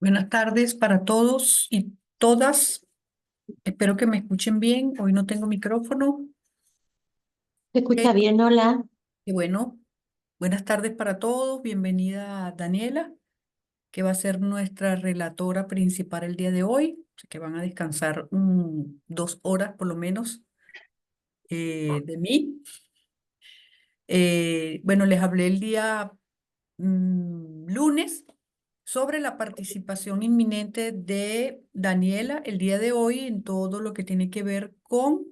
Buenas tardes para todos y todas. Espero que me escuchen bien. Hoy no tengo micrófono. ¿Se Eh, escucha bien? Hola. Y bueno, buenas tardes para todos. Bienvenida Daniela, que va a ser nuestra relatora principal el día de hoy. Así que van a descansar 2 horas por lo menos de mí. Bueno, les hablé el día lunes sobre la participación inminente de Daniela el día de hoy en todo lo que tiene que ver con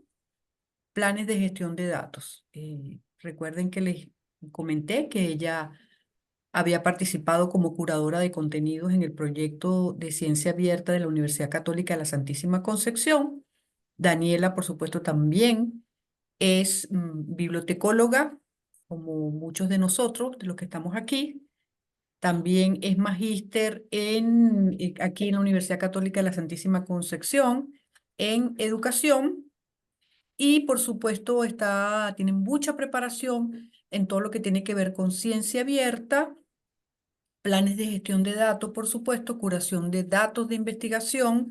planes de gestión de datos. Recuerden que les comenté que ella había participado como curadora de contenidos en el proyecto de ciencia abierta de la Universidad Católica de la Santísima Concepción. Daniela, por supuesto, también es bibliotecóloga, como muchos de nosotros, de los que estamos aquí. También es magíster aquí en la Universidad Católica de la Santísima Concepción en educación y por supuesto tiene mucha preparación en todo lo que tiene que ver con ciencia abierta, planes de gestión de datos, por supuesto, curación de datos de investigación,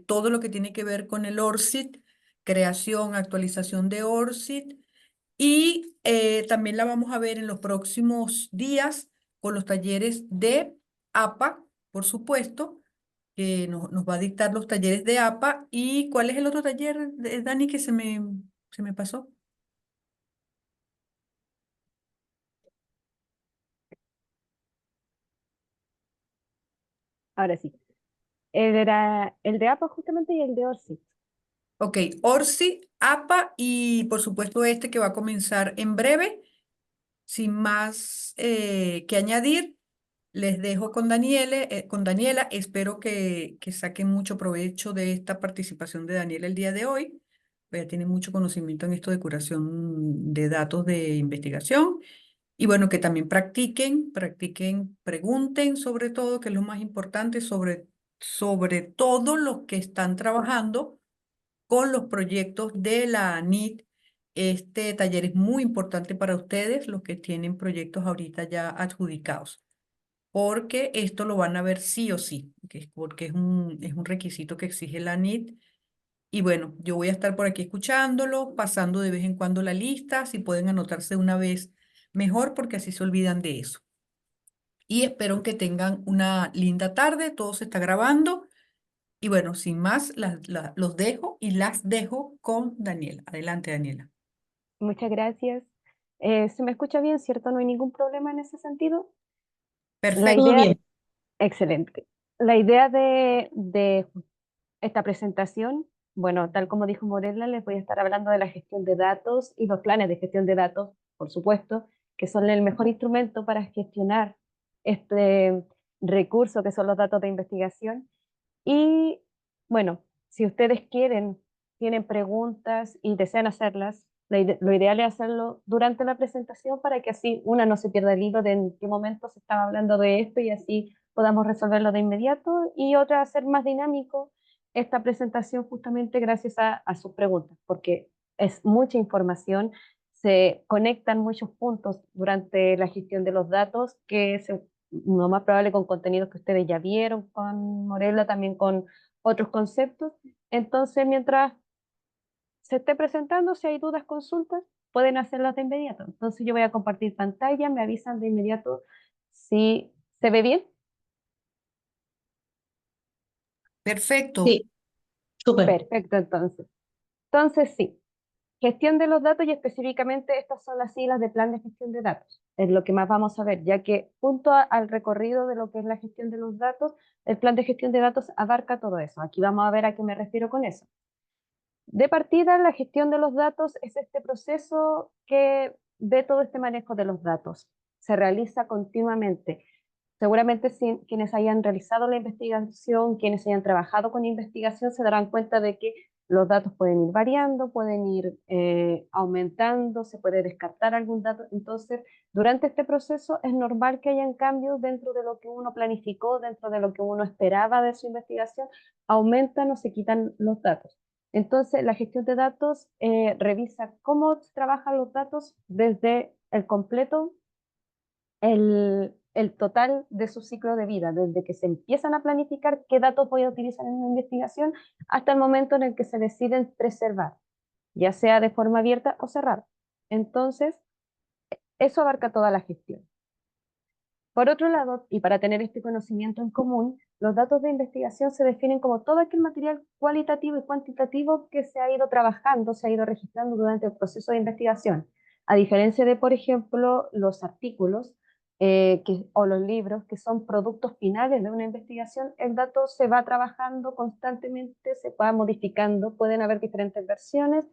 todo lo que tiene que ver con el ORCID, creación, actualización de ORCID y también la vamos a ver en los próximos días con los talleres de APA, por supuesto, que nos va a dictar los talleres de APA. ¿Y cuál es el otro taller, Dani, que se me pasó? Ahora sí. Era el de APA justamente y el de ORCID. Ok, ORCI, APA y por supuesto este que va a comenzar en breve. Sin más que añadir, les dejo con Daniela. Espero que saquen mucho provecho de esta participación de Daniela el día de hoy. Ella tiene mucho conocimiento en esto de curación de datos de investigación. Y bueno, que también practiquen, pregunten sobre todo, que es lo más importante, sobre todo los que están trabajando con los proyectos de la ANIT. Este taller es muy importante para ustedes, los que tienen proyectos ahorita ya adjudicados, porque esto lo van a ver sí o sí, porque es un requisito que exige la ANIT. Y bueno, yo voy a estar por aquí escuchándolo, pasando de vez en cuando la lista, si pueden anotarse una vez mejor, porque así se olvidan de eso. Y espero que tengan una linda tarde, todo se está grabando. Y bueno, sin más, los dejo y las dejo con Daniela. Adelante, Daniela. Muchas gracias. ¿Se me escucha bien, cierto? ¿No hay ningún problema en ese sentido? La Perfecto. ¿Todo idea, bien? excelente. La idea de esta presentación, bueno, tal como dijo Morela, les voy a estar hablando de la gestión de datos y los planes de gestión de datos, por supuesto, que son el mejor instrumento para gestionar este recurso que son los datos de investigación. Y bueno, si ustedes quieren, tienen preguntas y desean hacerlas, lo ideal es hacerlo durante la presentación para que así una no se pierda el hilo de en qué momento se estaba hablando de esto y así podamos resolverlo de inmediato, y otra, hacer más dinámico esta presentación justamente gracias a sus preguntas, porque es mucha información, se conectan muchos puntos durante la gestión de los datos lo más probable con contenidos que ustedes ya vieron con Morela, también con otros conceptos. Entonces, mientras se esté presentando, si hay dudas, consultas, pueden hacerlas de inmediato. Entonces, yo voy a compartir pantalla, me avisan de inmediato si se ve bien. Perfecto. Sí, súper. Perfecto, entonces. Entonces, sí, gestión de los datos, y específicamente estas son las siglas de plan de gestión de datos. Es lo que más vamos a ver, ya que junto al recorrido de lo que es la gestión de los datos, el plan de gestión de datos abarca todo eso. Aquí vamos a ver a qué me refiero con eso. De partida, la gestión de los datos es este proceso que ve todo este manejo de los datos. Se realiza continuamente. Seguramente quienes hayan realizado la investigación, quienes hayan trabajado con investigación, se darán cuenta de que los datos pueden ir variando, pueden ir aumentando, se puede descartar algún dato. Entonces, durante este proceso es normal que hayan cambios dentro de lo que uno planificó, dentro de lo que uno esperaba de su investigación, aumentan o se quitan los datos. Entonces, la gestión de datos revisa cómo trabajan los datos desde el completo, el total de su ciclo de vida, desde que se empiezan a planificar qué datos voy a utilizar en una investigación hasta el momento en el que se deciden preservar, ya sea de forma abierta o cerrada. Entonces, eso abarca toda la gestión. Por otro lado, y para tener este conocimiento en común, los datos de investigación se definen como todo aquel material cualitativo y cuantitativo que se ha ido trabajando, se ha ido registrando durante el proceso de investigación. A diferencia de, por ejemplo, los artículos o los libros, que son productos finales de una investigación, el dato se va trabajando constantemente, se va modificando, pueden haber diferentes versiones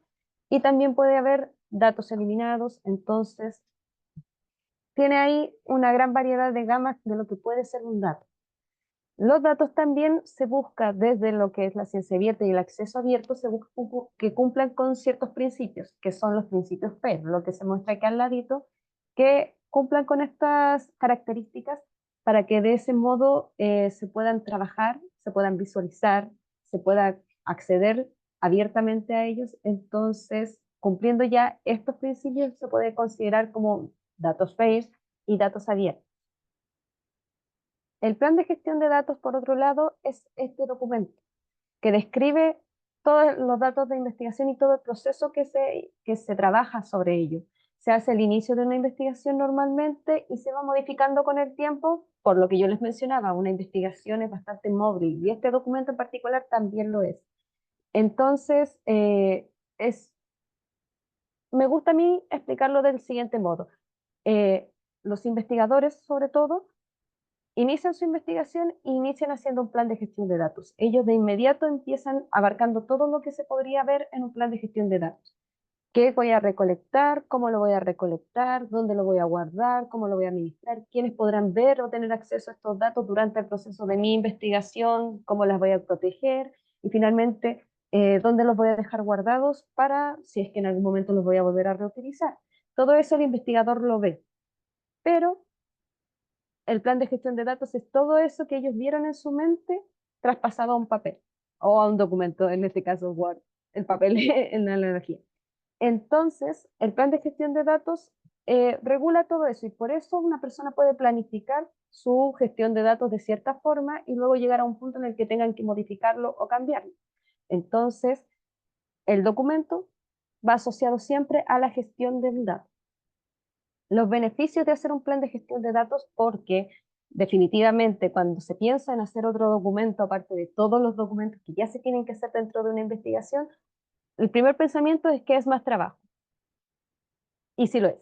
y también puede haber datos eliminados, entonces tiene ahí una gran variedad de gamas de lo que puede ser un dato. Los datos también se busca desde lo que es la ciencia abierta y el acceso abierto, se busca que cumplan con ciertos principios, que son los principios FAIR, lo que se muestra aquí al ladito, que cumplan con estas características para que de ese modo se puedan trabajar, se puedan visualizar, se pueda acceder abiertamente a ellos. Entonces, cumpliendo ya estos principios, se puede considerar como datos FAIR y datos abiertos. El plan de gestión de datos, por otro lado, es este documento que describe todos los datos de investigación y todo el proceso que se trabaja sobre ello. Se hace el inicio de una investigación normalmente y se va modificando con el tiempo, por lo que yo les mencionaba, una investigación es bastante móvil y este documento en particular también lo es. Entonces, me gusta a mí explicarlo del siguiente modo. Los investigadores, sobre todo, inician su investigación e inician haciendo un plan de gestión de datos. Ellos de inmediato empiezan abarcando todo lo que se podría ver en un plan de gestión de datos. ¿Qué voy a recolectar? ¿Cómo lo voy a recolectar? ¿Dónde lo voy a guardar? ¿Cómo lo voy a administrar? ¿Quiénes podrán ver o tener acceso a estos datos durante el proceso de mi investigación? ¿Cómo las voy a proteger? Y finalmente, ¿dónde los voy a dejar guardados para si es que en algún momento los voy a volver a reutilizar? Todo eso el investigador lo ve, pero el plan de gestión de datos es todo eso que ellos vieron en su mente traspasado a un papel o a un documento, en este caso Word, el papel en la analogía. Entonces, el plan de gestión de datos regula todo eso y por eso una persona puede planificar su gestión de datos de cierta forma y luego llegar a un punto en el que tengan que modificarlo o cambiarlo. Entonces, el documento va asociado siempre a la gestión del dato. Los beneficios de hacer un plan de gestión de datos, porque definitivamente cuando se piensa en hacer otro documento, aparte de todos los documentos que ya se tienen que hacer dentro de una investigación, el primer pensamiento es que es más trabajo. Y sí lo es,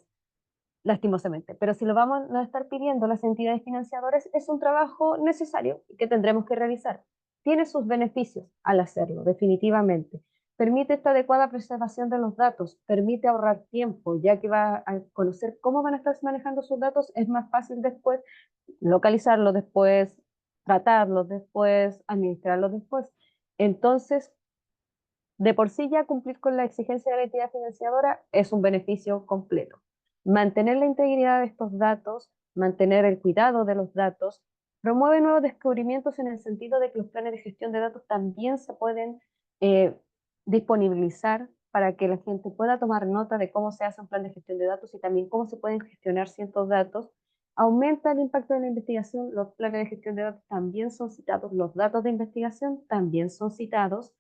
lastimosamente. Pero si lo vamos a estar pidiendo las entidades financiadoras, es un trabajo necesario y que tendremos que realizar. Tiene sus beneficios al hacerlo, definitivamente. Permite esta adecuada preservación de los datos, permite ahorrar tiempo, ya que va a conocer cómo van a estar manejando sus datos, es más fácil después localizarlos, después tratarlos, después administrarlos después. Entonces, de por sí ya cumplir con la exigencia de la entidad financiadora es un beneficio completo. Mantener la integridad de estos datos, mantener el cuidado de los datos, promueve nuevos descubrimientos en el sentido de que los planes de gestión de datos también se pueden eh, disponibilizar para que la gente pueda tomar nota de cómo se hace un plan de gestión de datos y también cómo se pueden gestionar ciertos datos. Aumenta el impacto de la investigación, los planes de gestión de datos también son citados, los datos de investigación también son citados.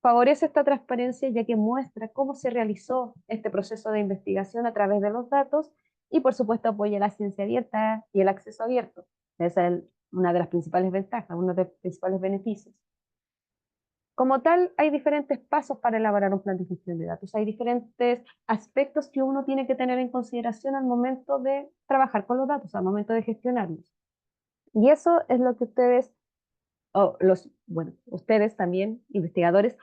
Favorece esta transparencia ya que muestra cómo se realizó este proceso de investigación a través de los datos y por supuesto apoya la ciencia abierta y el acceso abierto. Esa es una de las principales ventajas, uno de los principales beneficios. Como tal, hay diferentes pasos para elaborar un plan de gestión de datos. Hay diferentes aspectos que uno tiene que tener en consideración al momento de trabajar con los datos, al momento de gestionarlos. Y eso es lo que ustedes, bueno, ustedes también, investigadores,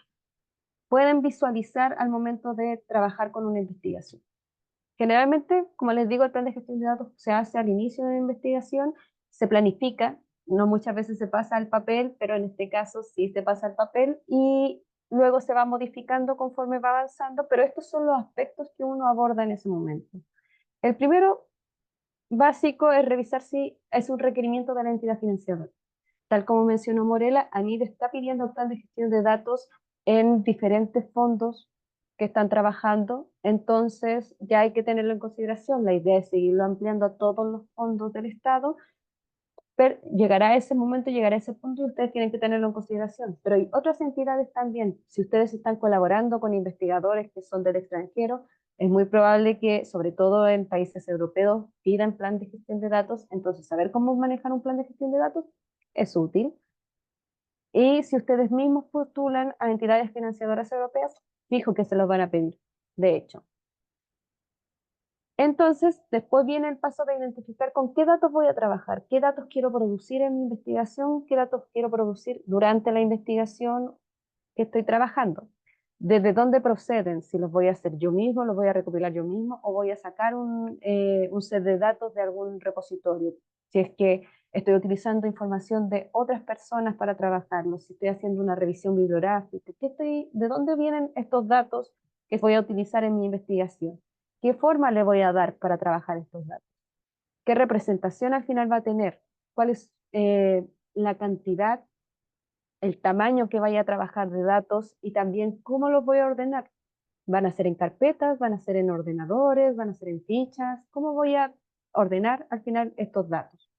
pueden visualizar al momento de trabajar con una investigación. Generalmente, como les digo, el plan de gestión de datos se hace al inicio de la investigación, se planifica, no muchas veces se pasa al papel, pero en este caso sí se pasa al papel y luego se va modificando conforme va avanzando, pero estos son los aspectos que uno aborda en ese momento. El primero básico es revisar si es un requerimiento de la entidad financiadora. Tal como mencionó Morela, ANID está pidiendo el plan de gestión de datos en diferentes fondos que están trabajando entonces ya hay que tenerlo en consideración. La idea es seguirlo ampliando a todos los fondos del Estado, pero llegará ese momento, llegará ese punto y ustedes tienen que tenerlo en consideración. Pero hay otras entidades también. Si ustedes están colaborando con investigadores que son del extranjero, es muy probable que, sobre todo en países europeos, pidan plan de gestión de datos. Entonces, saber cómo manejar un plan de gestión de datos es útil. Y si ustedes mismos postulan a entidades financiadoras europeas, fijo que se los van a pedir, de hecho. Entonces, después viene el paso de identificar con qué datos voy a trabajar, qué datos quiero producir en mi investigación, qué datos quiero producir durante la investigación que estoy trabajando. ¿Desde dónde proceden? Si los voy a hacer yo mismo, los voy a recopilar yo mismo, o voy a sacar un set de datos de algún repositorio. Si es que estoy utilizando información de otras personas para trabajarlo, si estoy haciendo una revisión bibliográfica, ¿de dónde vienen estos datos que voy a utilizar en mi investigación? ¿Qué forma le voy a dar para trabajar estos datos? ¿Qué representación al final va a tener? ¿Cuál es la cantidad, el tamaño que vaya a trabajar de datos y también cómo los voy a ordenar? ¿Van a ser en carpetas? ¿Van a ser en ordenadores? ¿Van a ser en fichas? ¿Cómo voy a ordenar al final estos datos?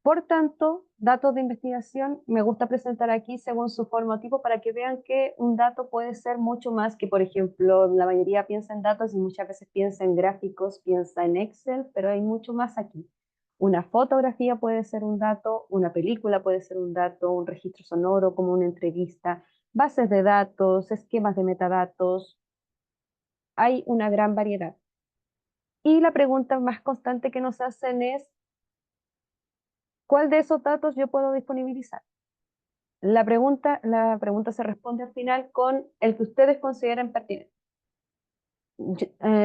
Por tanto, datos de investigación me gusta presentar aquí según su formato para que vean que un dato puede ser mucho más que, por ejemplo, la mayoría piensa en datos y muchas veces piensa en gráficos, piensa en Excel, pero hay mucho más aquí. Una fotografía puede ser un dato, una película puede ser un dato, un registro sonoro como una entrevista, bases de datos, esquemas de metadatos. Hay una gran variedad. Y la pregunta más constante que nos hacen es, ¿cuál de esos datos yo puedo disponibilizar? La pregunta se responde al final con el que ustedes consideren pertinente.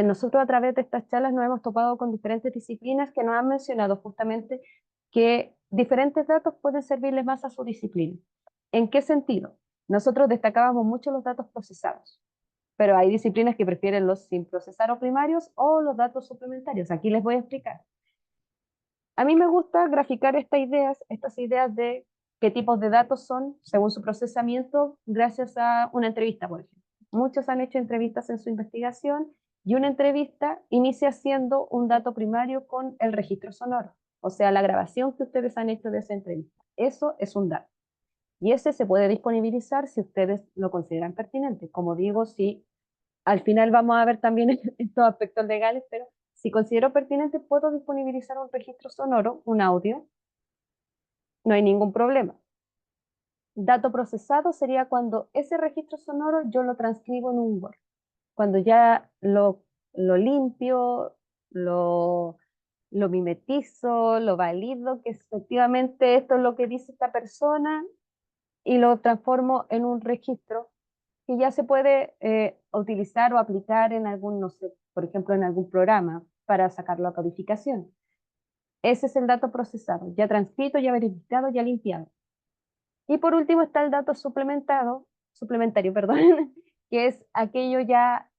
Nosotros a través de estas charlas nos hemos topado con diferentes disciplinas que nos han mencionado justamente que diferentes datos pueden servirles más a su disciplina. ¿En qué sentido? Nosotros destacábamos mucho los datos procesados, pero hay disciplinas que prefieren los sin procesar o primarios o los datos suplementarios. Aquí les voy a explicar. A mí me gusta graficar estas ideas de qué tipos de datos son según su procesamiento gracias a una entrevista, por ejemplo. Muchos han hecho entrevistas en su investigación y una entrevista inicia siendo un dato primario con el registro sonoro, o sea, la grabación que ustedes han hecho de esa entrevista. Eso es un dato. Y ese se puede disponibilizar si ustedes lo consideran pertinente. Como digo, si al final vamos a ver también estos aspectos legales, pero si considero pertinente, puedo disponibilizar un registro sonoro, un audio, no hay ningún problema. Dato procesado sería cuando ese registro sonoro yo lo transcribo en un Word. Cuando ya lo limpio, lo mimetizo, lo valido, que efectivamente esto es lo que dice esta persona, y lo transformo en un registro que ya se puede utilizar o aplicar en algún, no sé, por ejemplo, en algún programa para sacarlo a codificación. Ese es el dato procesado, ya transcrito, ya verificado, ya limpiado. Y por último está el dato suplementario, perdón, que es aquello ya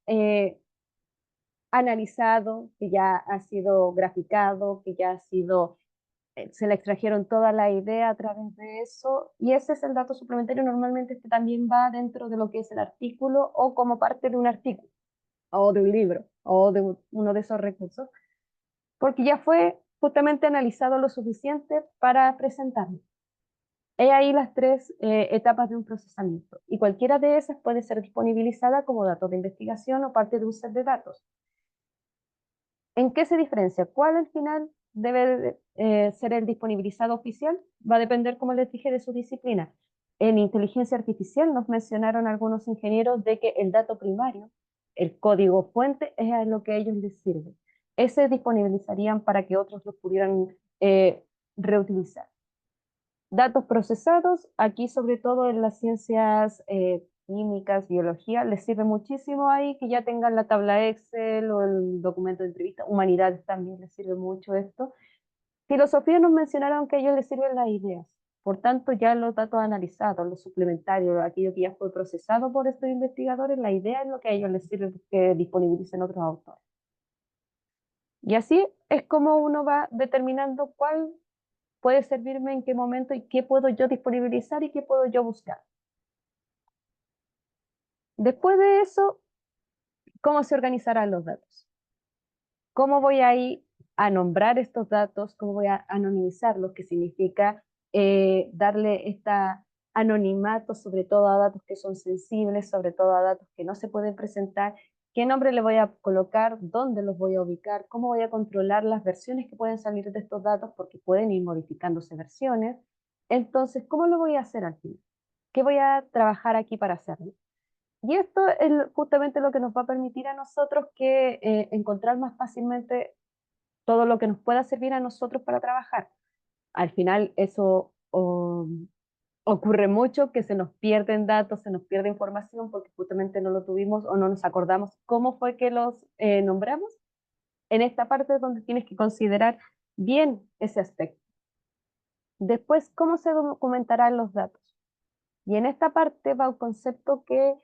analizado, que ya ha sido graficado, que ya ha sido, se le extrajeron toda la idea a través de eso, y ese es el dato suplementario. Normalmente este también va dentro de lo que es el artículo o como parte de un artículo, o de un libro, o de uno de esos recursos, porque ya fue justamente analizado lo suficiente para presentarlo. He ahí las tres etapas de un procesamiento, y cualquiera de esas puede ser disponibilizada como datos de investigación o parte de un set de datos. ¿En qué se diferencia? ¿Cuál al final debe ser el disponibilizado oficial? Va a depender, como les dije, de su disciplina. En inteligencia artificial nos mencionaron algunos ingenieros de que el dato primario, el código fuente, es a lo que a ellos les sirve. Ese disponibilizarían para que otros lo pudieran reutilizar. Datos procesados, aquí sobre todo en las ciencias químicas, biología, les sirve muchísimo ahí que ya tengan la tabla Excel o el documento de entrevista. Humanidades también les sirve mucho esto. Filosofía nos mencionaron que a ellos les sirven las ideas. Por tanto, ya los datos analizados, los suplementarios, aquello que ya fue procesado por estos investigadores, la idea es lo que a ellos les sirve que disponibilicen otros autores. Y así es como uno va determinando cuál puede servirme en qué momento y qué puedo yo disponibilizar y qué puedo yo buscar. Después de eso, ¿Cómo se organizarán los datos? ¿Cómo voy a ir a nombrar estos datos? ¿Cómo voy a anonimizarlos? Que significa darle esta anonimato sobre todo a datos que son sensibles, sobre todo a datos que no se pueden presentar. ¿Qué nombre le voy a colocar? ¿Dónde los voy a ubicar? ¿Cómo voy a controlar las versiones que pueden salir de estos datos? Porque pueden ir modificándose versiones. Entonces, ¿cómo lo voy a hacer al final? ¿Qué voy a trabajar aquí para hacerlo? Y esto es justamente lo que nos va a permitir a nosotros que encontrar más fácilmente todo lo que nos pueda servir a nosotros para trabajar. Al final eso ocurre mucho, que se nos pierden datos, se nos pierde información porque justamente no lo tuvimos o no nos acordamos cómo fue que los nombramos. En esta parte es donde tienes que considerar bien ese aspecto. Después, ¿cómo se documentarán los datos? Y en esta parte va un concepto que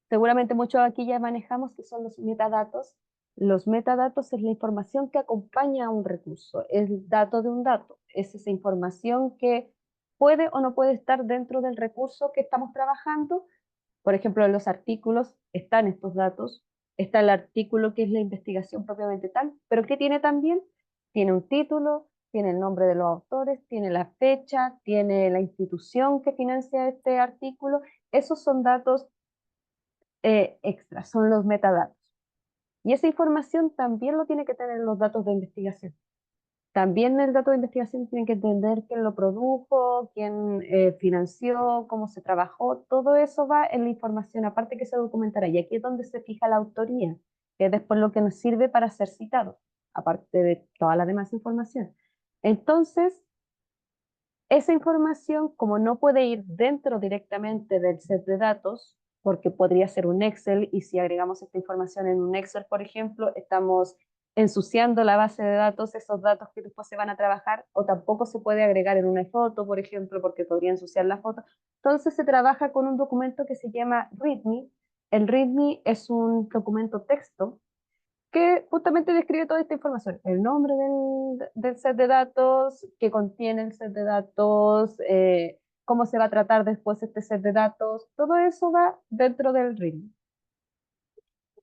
seguramente muchos aquí ya manejamos, que son los metadatos. Los metadatos es la información que acompaña a un recurso, es el dato de un dato, es esa información que puede o no puede estar dentro del recurso que estamos trabajando. Por ejemplo, en los artículos están estos datos, está el artículo que es la investigación propiamente tal, pero ¿qué tiene también? Tiene un título, tiene el nombre de los autores, tiene la fecha, tiene la institución que financia este artículo. Esos son datos extra, son los metadatos. Y esa información también lo tiene que tener los datos de investigación. También el dato de investigación tiene que entender quién lo produjo, quién financió, cómo se trabajó. Todo eso va en la información, aparte que se documentará. Y aquí es donde se fija la autoría, que es después lo que nos sirve para ser citado, aparte de toda la demás información. Entonces, esa información, como no puede ir dentro directamente del set de datos, porque podría ser un Excel, y si agregamos esta información en un Excel, por ejemplo, estamos ensuciando la base de datos, esos datos que después se van a trabajar, o tampoco se puede agregar en una foto, por ejemplo, porque podría ensuciar la foto. Entonces se trabaja con un documento que se llama README. El README es un documento texto que justamente describe toda esta información, el nombre del set de datos, qué contiene el set de datos, cómo se va a tratar después este set de datos, todo eso va dentro del README.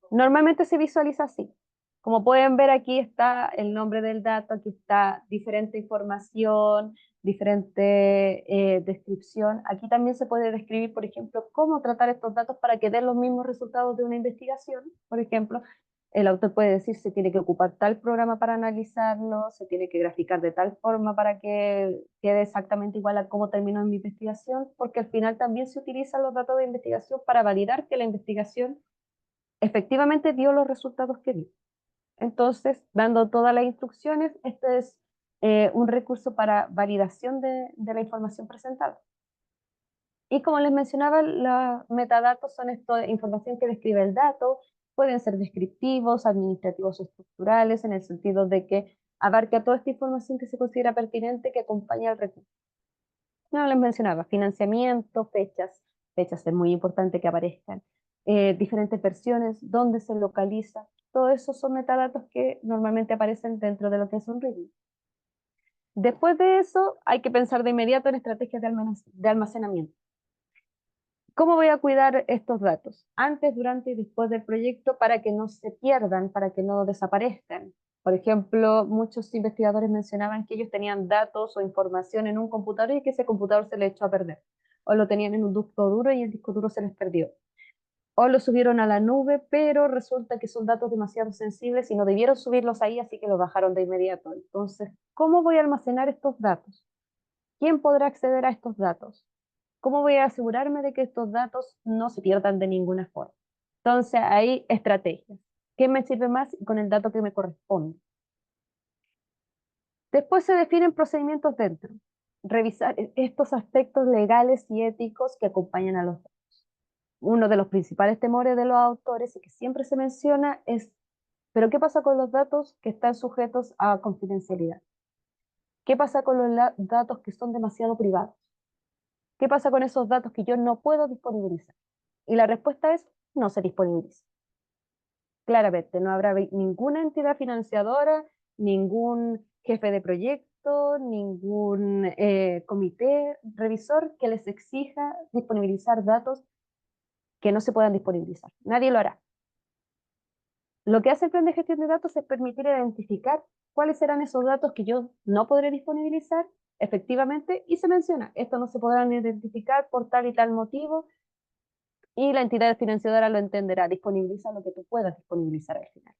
Normalmente se visualiza así. Como pueden ver, aquí está el nombre del dato, aquí está diferente información, diferente descripción. Aquí también se puede describir, por ejemplo, cómo tratar estos datos para que den los mismos resultados de una investigación. Por ejemplo, el autor puede decir se tiene que ocupar tal programa para analizarlo, se tiene que graficar de tal forma para que quede exactamente igual a cómo terminó en mi investigación, porque al final también se utilizan los datos de investigación para validar que la investigación efectivamente dio los resultados que dio. Entonces, dando todas las instrucciones, este es un recurso para validación de la información presentada. Y como les mencionaba, los metadatos son información que describe el dato, pueden ser descriptivos, administrativos o estructurales, en el sentido de que abarca toda esta información que se considera pertinente que acompaña al recurso. No les mencionaba, financiamiento, fechas es muy importante que aparezcan, diferentes versiones, dónde se localiza, todo eso son metadatos que normalmente aparecen dentro de lo que es un review. Después de eso, hay que pensar de inmediato en estrategias de almacenamiento. ¿Cómo voy a cuidar estos datos? Antes, durante y después del proyecto para que no se pierdan, para que no desaparezcan. Por ejemplo, muchos investigadores mencionaban que ellos tenían datos o información en un computador y que ese computador se les echó a perder. O lo tenían en un disco duro y el disco duro se les perdió. O lo subieron a la nube, pero resulta que son datos demasiado sensibles y no debieron subirlos ahí, así que los bajaron de inmediato. Entonces, ¿cómo voy a almacenar estos datos? ¿Quién podrá acceder a estos datos? ¿Cómo voy a asegurarme de que estos datos no se pierdan de ninguna forma? Entonces, hay estrategias. ¿Qué me sirve más y con el dato que me corresponde? Después se definen procedimientos dentro. Revisar estos aspectos legales y éticos que acompañan a los datos. Uno de los principales temores de los autores y que siempre se menciona es, ¿pero qué pasa con los datos que están sujetos a confidencialidad? ¿Qué pasa con los datos que son demasiado privados? ¿Qué pasa con esos datos que yo no puedo disponibilizar? Y la respuesta es, no se disponibiliza. Claramente, no habrá ninguna entidad financiadora, ningún jefe de proyecto, ningún comité revisor que les exija disponibilizar datos que no se puedan disponibilizar. Nadie lo hará. Lo que hace el plan de gestión de datos es permitir identificar cuáles serán esos datos que yo no podré disponibilizar efectivamente y se menciona, estos no se podrán identificar por tal y tal motivo y la entidad financiadora lo entenderá, disponibiliza lo que tú puedas disponibilizar al final.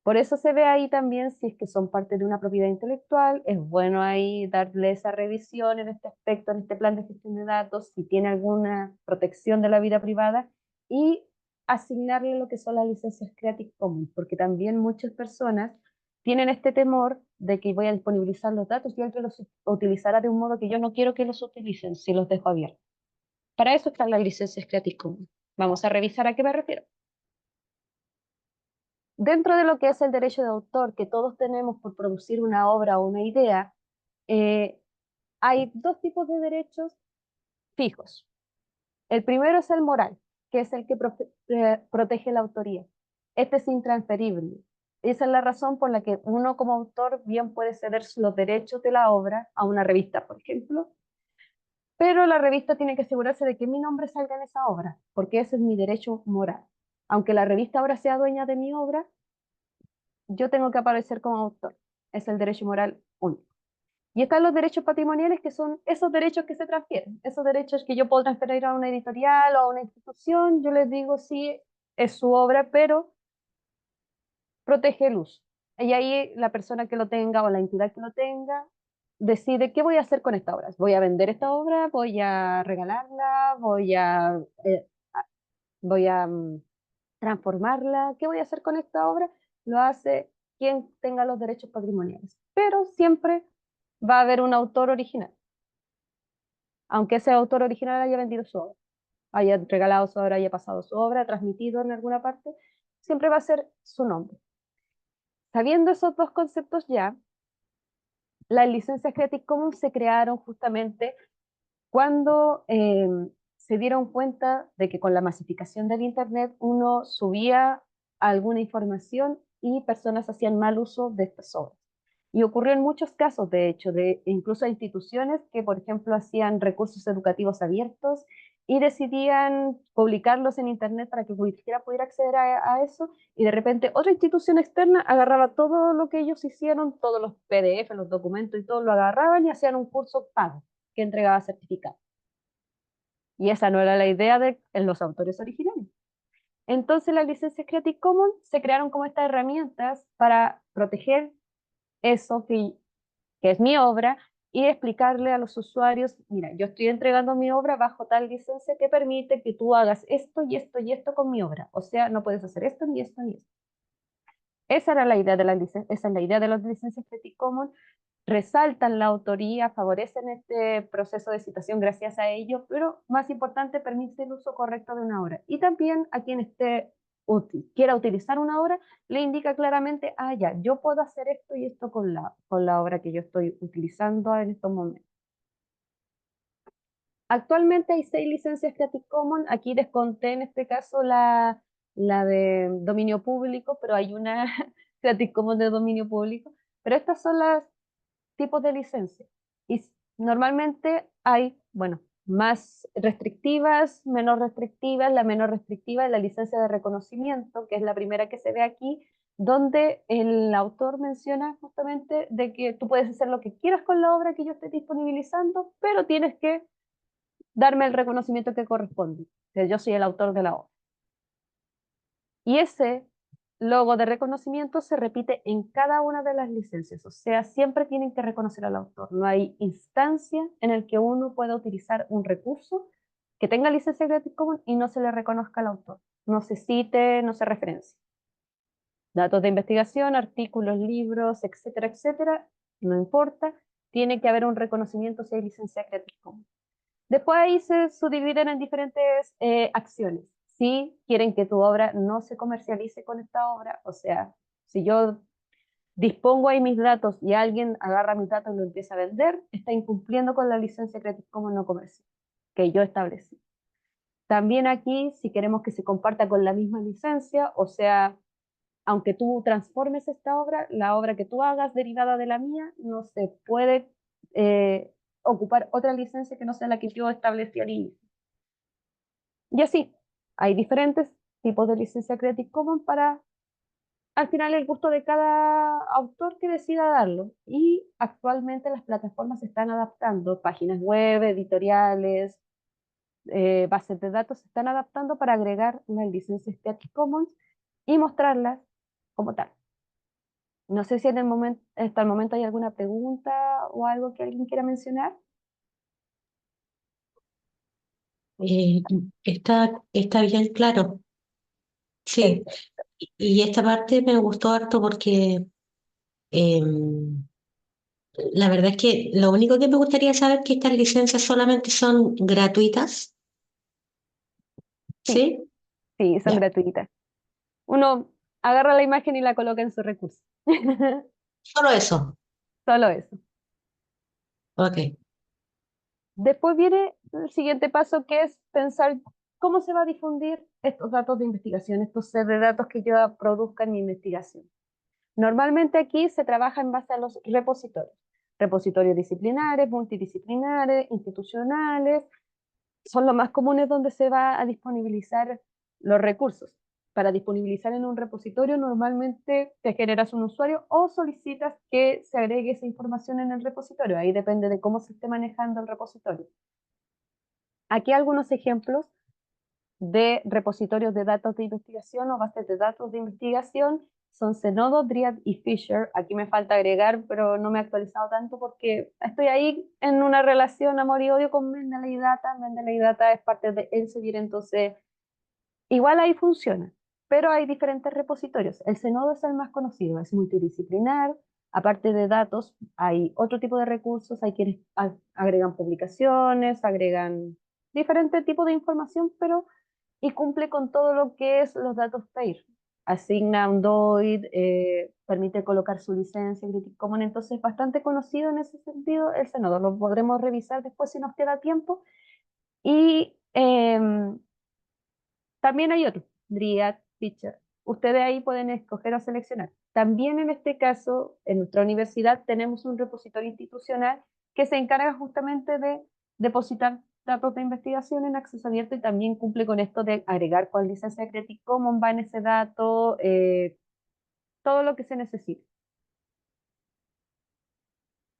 Por eso se ve ahí también si es que son parte de una propiedad intelectual, es bueno ahí darle esa revisión en este aspecto, en este plan de gestión de datos, si tiene alguna protección de la vida privada y asignarle lo que son las licencias Creative Commons, porque también muchas personas tienen este temor de que voy a disponibilizar los datos y alguien los utilizará de un modo que yo no quiero que los utilicen si los dejo abiertos. Para eso están las licencias Creative Commons. Vamos a revisar a qué me refiero. Dentro de lo que es el derecho de autor que todos tenemos por producir una obra o una idea, eh, hay dos tipos de derechos fijos. El primero es el moral, que es el que protege la autoría. Este es intransferible. Esa es la razón por la que uno como autor bien puede ceder los derechos de la obra a una revista, por ejemplo, pero la revista tiene que asegurarse de que mi nombre salga en esa obra, porque ese es mi derecho moral. Aunque la revista ahora sea dueña de mi obra, yo tengo que aparecer como autor. Es el derecho moral único. Y están los derechos patrimoniales, que son esos derechos que se transfieren, esos derechos que yo puedo transferir a una editorial o a una institución. Yo les digo, sí, es su obra, pero protege el uso. Y ahí la persona que lo tenga o la entidad que lo tenga decide qué voy a hacer con esta obra. ¿Voy a vender esta obra? ¿Voy a regalarla? Voy a transformarla? ¿Qué voy a hacer con esta obra? Lo hace quien tenga los derechos patrimoniales. Pero siempre va a haber un autor original, aunque ese autor original haya vendido su obra, haya regalado su obra, haya pasado su obra, transmitido en alguna parte, siempre va a ser su nombre. Sabiendo esos dos conceptos ya, las licencias Creative Commons se crearon justamente cuando se dieron cuenta de que con la masificación del Internet uno subía alguna información y personas hacían mal uso de estas obras. Y ocurrió en muchos casos, de hecho, de incluso instituciones que, por ejemplo, hacían recursos educativos abiertos y decidían publicarlos en Internet para que cualquiera pudiera acceder a eso, y de repente otra institución externa agarraba todo lo que ellos hicieron, todos los PDF, los documentos y todo, lo agarraban y hacían un curso pago que entregaba certificado. Y esa no era la idea de los autores originales. Entonces las licencias Creative Commons se crearon como estas herramientas para proteger eso que es mi obra y explicarle a los usuarios, mira, yo estoy entregando mi obra bajo tal licencia que permite que tú hagas esto y esto y esto con mi obra. O sea, no puedes hacer esto ni esto ni esto. Esa era la idea de esa es la idea de las licencias Creative Commons. Resaltan la autoría, favorecen este proceso de citación gracias a ello, pero más importante, permite el uso correcto de una obra. Y también a quien quiera utilizar una obra, le indica claramente, ah, ya, yo puedo hacer esto y esto con la obra que yo estoy utilizando en estos momentos. Actualmente hay 6 licencias Creative Commons, aquí desconté en este caso la de dominio público, pero hay una Creative Commons de dominio público, pero estas son las tipos de licencia. Y normalmente hay, bueno, más restrictivas, menos restrictivas. La menos restrictiva es la licencia de reconocimiento, que es la primera que se ve aquí, donde el autor menciona justamente de que tú puedes hacer lo que quieras con la obra que yo esté disponibilizando, pero tienes que darme el reconocimiento que corresponde, que yo soy el autor de la obra. Y ese logo de reconocimiento se repite en cada una de las licencias, o sea, siempre tienen que reconocer al autor. No hay instancia en la que uno pueda utilizar un recurso que tenga licencia Creative Commons y no se le reconozca al autor. No se cite, no se referencie. Datos de investigación, artículos, libros, etcétera, etcétera, no importa, tiene que haber un reconocimiento si hay licencia Creative Commons. Después ahí se subdividen en diferentes acciones. Si quieren que tu obra no se comercialice con esta obra, o sea, si yo dispongo ahí mis datos y alguien agarra mis datos y lo empieza a vender, está incumpliendo con la licencia Creative Commons no comercial que yo establecí. También aquí, si queremos que se comparta con la misma licencia, o sea, aunque tú transformes esta obra, la obra que tú hagas derivada de la mía, no se puede ocupar otra licencia que no sea la que yo establecí al inicio. Y así, hay diferentes tipos de licencia Creative Commons para al final el gusto de cada autor que decida darlo. Y actualmente las plataformas se están adaptando, páginas web, editoriales, bases de datos se están adaptando para agregar las licencias Creative Commons y mostrarlas como tal. No sé si en el momento, hasta el momento hay alguna pregunta o algo que alguien quiera mencionar. Eh, está bien claro. Sí, Perfecto. y esta parte me gustó harto porque la verdad es que lo único que me gustaría saber es que estas licencias solamente son gratuitas, Sí, ¿sí? sí, son Ya, gratuitas. Uno agarra la imagen y la coloca en su recurso. solo eso. Solo eso. Ok. Después viene el siguiente paso, que es pensar cómo se va a difundir estos datos de investigación, estos set de datos que yo produzca en mi investigación. Normalmente aquí se trabaja en base a los repositorios. Repositorios disciplinares, multidisciplinares, institucionales, son los más comunes donde se va a disponibilizar los recursos. Para disponibilizar en un repositorio, normalmente te generas un usuario o solicitas que se agregue esa información en el repositorio. Ahí depende de cómo se esté manejando el repositorio. Aquí algunos ejemplos de repositorios de datos de investigación o bases de datos de investigación son Zenodo, Dryad y Fisher. Aquí me falta agregar, pero no me he actualizado tanto porque estoy ahí en una relación amor y odio con Mendeley Data. Mendeley Data es parte de Elsevier, entonces igual ahí funciona, pero hay diferentes repositorios. El Zenodo es el más conocido, es multidisciplinar. Aparte de datos, hay otro tipo de recursos, hay quienes agregan publicaciones, agregan diferentes tipos de información, pero y cumple con todo lo que es los datos PAIR. Asigna un DOID, permite colocar su licencia en Creative Commons, entonces bastante conocido en ese sentido el Zenodo. Lo podremos revisar después si nos queda tiempo. Y también hay otro, Dryad, Pitcher. Ustedes ahí pueden escoger o seleccionar. También en este caso, en nuestra universidad tenemos un repositorio institucional que se encarga justamente de depositar datos de investigación en acceso abierto y también cumple con esto de agregar con licencia de Creative Commons va en ese dato, todo lo que se necesite.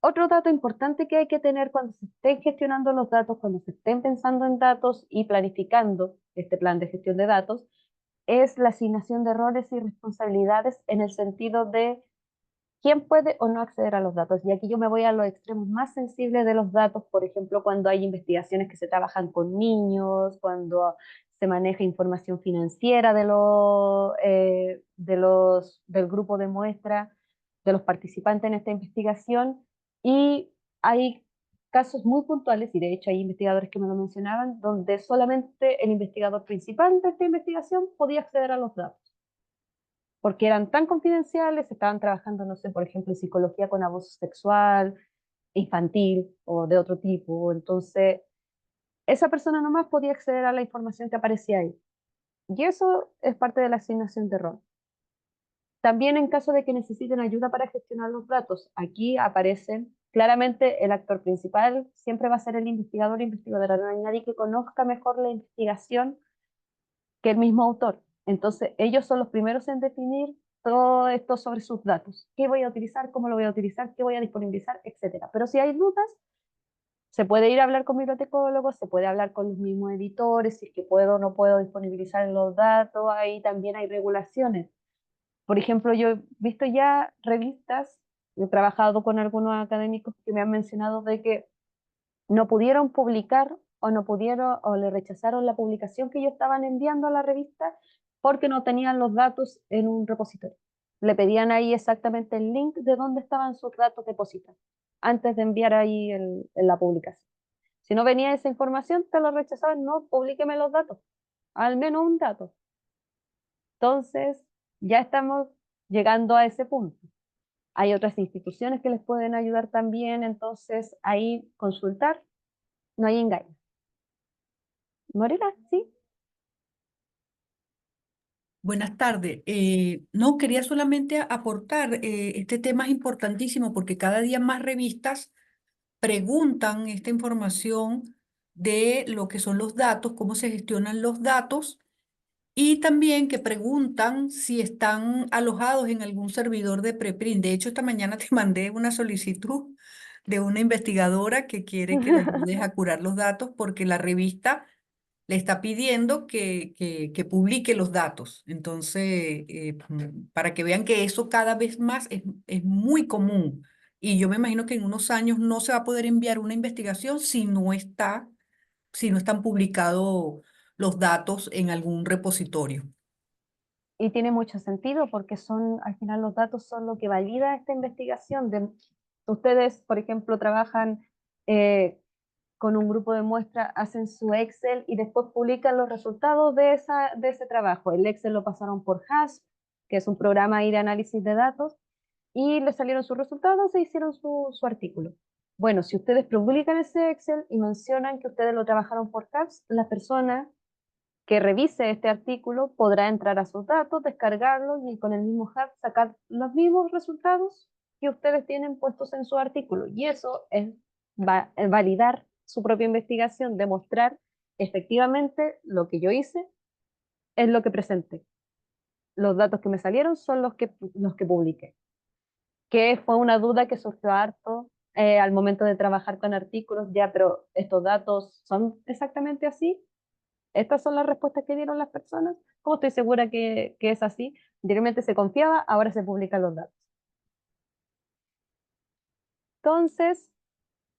Otro dato importante que hay que tener cuando se estén gestionando los datos, cuando se estén pensando en datos y planificando este plan de gestión de datos, es la asignación de roles y responsabilidades en el sentido de quién puede o no acceder a los datos. Y aquí yo me voy a los extremos más sensibles de los datos, por ejemplo, cuando hay investigaciones que se trabajan con niños, cuando se maneja información financiera del grupo de muestra, de los participantes en esta investigación. Y hay casos muy puntuales, y de hecho hay investigadores que me lo mencionaban, donde solamente el investigador principal de esta investigación podía acceder a los datos porque eran tan confidenciales, estaban trabajando, no sé, por ejemplo, en psicología con abuso sexual, infantil o de otro tipo. Entonces, esa persona nomás podía acceder a la información que aparecía ahí. Y eso es parte de la asignación de rol. También en caso de que necesiten ayuda para gestionar los datos, aquí aparecen claramente el actor principal, siempre va a ser el investigador o investigadora, no hay nadie que conozca mejor la investigación que el mismo autor. Entonces, ellos son los primeros en definir todo esto sobre sus datos. ¿Qué voy a utilizar? ¿Cómo lo voy a utilizar? ¿Qué voy a disponibilizar? Etcétera. Pero si hay dudas, se puede ir a hablar con bibliotecólogos, se puede hablar con los mismos editores, si es que puedo o no puedo disponibilizar los datos. Ahí también hay regulaciones. Por ejemplo, yo he visto ya revistas, he trabajado con algunos académicos que me han mencionado de que no pudieron publicar o no pudieron o le rechazaron la publicación que ellos estaban enviando a la revista porque no tenían los datos en un repositorio. Le pedían ahí exactamente el link de dónde estaban sus datos depositados antes de enviar ahí la publicación. Si no venía esa información, te lo rechazaban, no, publíqueme los datos, al menos un dato. Entonces, ya estamos llegando a ese punto. Hay otras instituciones que les pueden ayudar también, entonces ahí consultar, no hay engaño. Morela, sí. Buenas tardes. No, quería solamente aportar, este tema es importantísimo porque cada día más revistas preguntan esta información de lo que son los datos, cómo se gestionan los datos Y también que preguntan si están alojados en algún servidor de preprint. De hecho, esta mañana te mandé una solicitud de una investigadora que quiere que le ayudes a curar los datos porque la revista le está pidiendo que publique los datos. Entonces, para que vean que eso cada vez más es muy común. Y yo me imagino que en unos años no se va a poder enviar una investigación si no están publicados los datos en algún repositorio. Y tiene mucho sentido porque son, al final los datos son lo que valida esta investigación. Ustedes, por ejemplo, trabajan con un grupo de muestra, hacen su Excel y después publican los resultados de ese trabajo. El Excel lo pasaron por HASP, que es un programa ahí de análisis de datos, y les salieron sus resultados e hicieron su artículo. Bueno, si ustedes publican ese Excel y mencionan que ustedes lo trabajaron por HASP, la persona que revise este artículo podrá entrar a sus datos, descargarlos y con el mismo hub sacar los mismos resultados que ustedes tienen puestos en su artículo. Y eso es validar su propia investigación, demostrar efectivamente lo que yo hice es lo que presenté. Los datos que me salieron son los que publiqué. Que fue una duda que surgió harto al momento de trabajar con artículos, ya, pero ¿estos datos son exactamente así? Estas son las respuestas que dieron las personas. ¿Cómo estoy segura que es así? Anteriormente se confiaba, ahora se publican los datos. Entonces,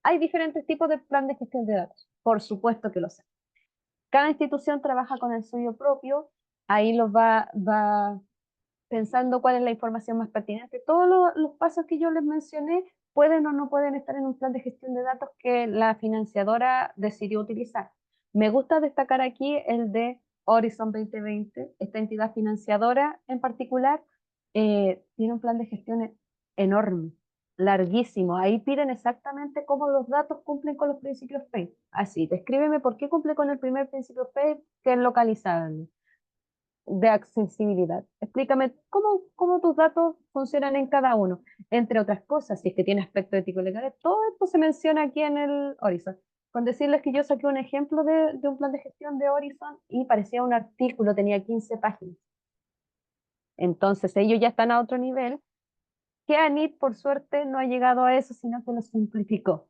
hay diferentes tipos de plan de gestión de datos. Por supuesto que lo sé. Cada institución trabaja con el suyo propio, ahí los va pensando cuál es la información más pertinente. Todos los pasos que yo les mencioné pueden o no pueden estar en un plan de gestión de datos que la financiadora decidió utilizar. Me gusta destacar aquí el de Horizon 2020. Esta entidad financiadora en particular tiene un plan de gestión enorme, larguísimo. Ahí piden exactamente cómo los datos cumplen con los principios FAIR. Así, descríbeme por qué cumple con el primer principio FAIR, que es localizable de accesibilidad. Explícame cómo tus datos funcionan en cada uno, entre otras cosas, si es que tiene aspectos ético-legales. Todo esto se menciona aquí en el Horizon. Con decirles que yo saqué un ejemplo de un plan de gestión de Horizon y parecía un artículo, tenía 15 páginas. Entonces ellos ya están a otro nivel, que ANIT por suerte no ha llegado a eso, sino que lo simplificó.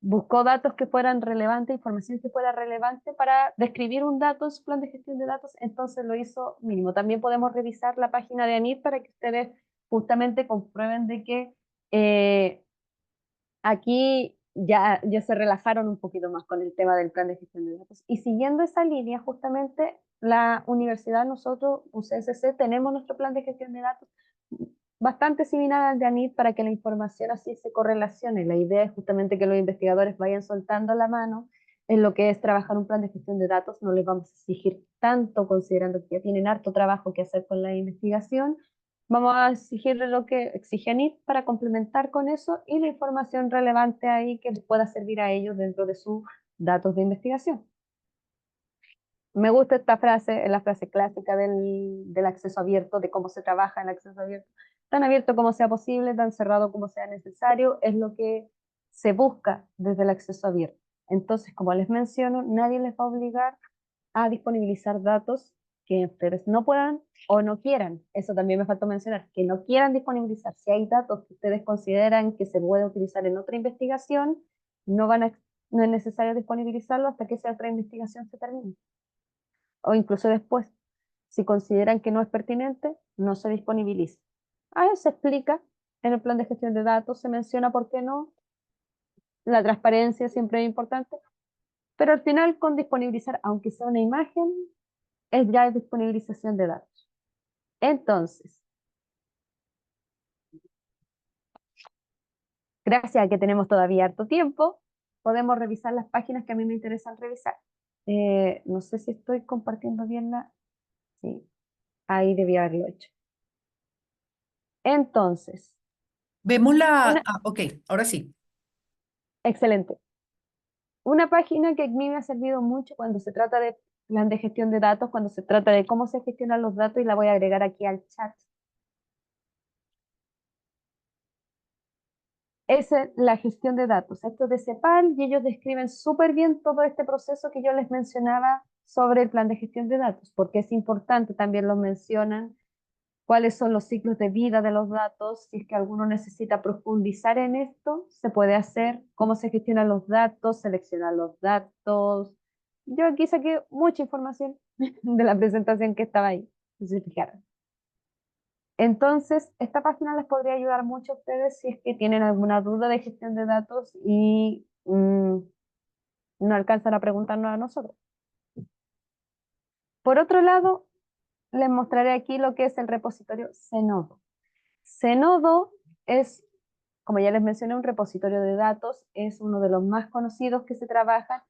Buscó datos que fueran relevantes, información que fuera relevante para describir un dato en su plan de gestión de datos, entonces lo hizo mínimo. También podemos revisar la página de ANIT para que ustedes justamente comprueben de que aquí ya se relajaron un poquito más con el tema del plan de gestión de datos. Y siguiendo esa línea, justamente la universidad, nosotros, UCSC, tenemos nuestro plan de gestión de datos bastante similar al de ANIT para que la información así se correlacione. La idea es justamente que los investigadores vayan soltando la mano en lo que es trabajar un plan de gestión de datos. No les vamos a exigir tanto, considerando que ya tienen harto trabajo que hacer con la investigación. Vamos a exigirle lo que exige ANIT para complementar con eso y la información relevante ahí que les pueda servir a ellos dentro de sus datos de investigación. Me gusta esta frase, la frase clásica del acceso abierto, de cómo se trabaja en el acceso abierto. Tan abierto como sea posible, tan cerrado como sea necesario, es lo que se busca desde el acceso abierto. Entonces, como les menciono, nadie les va a obligar a disponibilizar datos que ustedes no puedan o no quieran. Eso también me faltó mencionar, que no quieran disponibilizar. Si hay datos que ustedes consideran que se puede utilizar en otra investigación, no es necesario disponibilizarlo hasta que esa otra investigación se termine o incluso después. Si consideran que no es pertinente, no se disponibiliza. Ahí se explica en el plan de gestión de datos, se menciona por qué no. La transparencia siempre es importante, pero al final con disponibilizar, aunque sea una imagen, es ya disponibilización de datos. Entonces, gracias a que tenemos todavía harto tiempo, podemos revisar las páginas que a mí me interesan revisar. No sé si estoy compartiendo bien la... Sí, ahí debía haberlo hecho. Entonces, Vemos una... ok, ahora sí. Excelente. Una página que a mí me ha servido mucho cuando se trata de plan de gestión de datos, cuando se trata de cómo se gestionan los datos, y la voy a agregar aquí al chat, es la gestión de datos. Esto es de CEPAL y ellos describen súper bien todo este proceso que yo les mencionaba sobre el plan de gestión de datos, porque es importante, también lo mencionan, cuáles son los ciclos de vida de los datos, si es que alguno necesita profundizar en esto, se puede hacer, cómo se gestionan los datos, seleccionar los datos. Yo aquí saqué mucha información de la presentación que estaba ahí, si se fijaron. Entonces, esta página les podría ayudar mucho a ustedes si es que tienen alguna duda de gestión de datos y no alcanzan a preguntarnos a nosotros. Por otro lado, les mostraré aquí lo que es el repositorio Zenodo. Zenodo es, como ya les mencioné, un repositorio de datos, es uno de los más conocidos que se trabaja.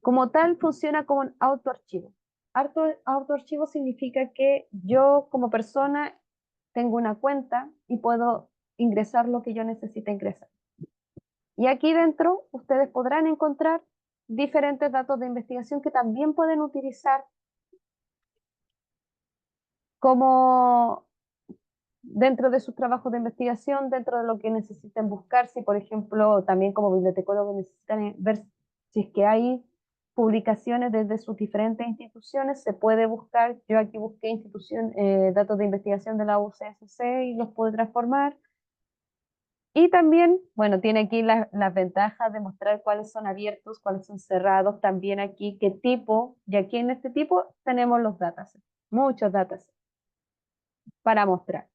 Como tal, funciona como un autoarchivo. Autoarchivo significa que yo como persona tengo una cuenta y puedo ingresar lo que yo necesite ingresar. Y aquí dentro ustedes podrán encontrar diferentes datos de investigación que también pueden utilizar como dentro de sus trabajos de investigación, dentro de lo que necesiten buscar, si por ejemplo también como bibliotecólogos necesitan ver si es que hay publicaciones desde sus diferentes instituciones, se puede buscar. Yo aquí busqué datos de investigación de la UCSC y los puedo transformar. Y también, bueno, tiene aquí las ventajas de mostrar cuáles son abiertos, cuáles son cerrados, también aquí qué tipo, y aquí en este tipo tenemos los datasets, muchos datasets para mostrar.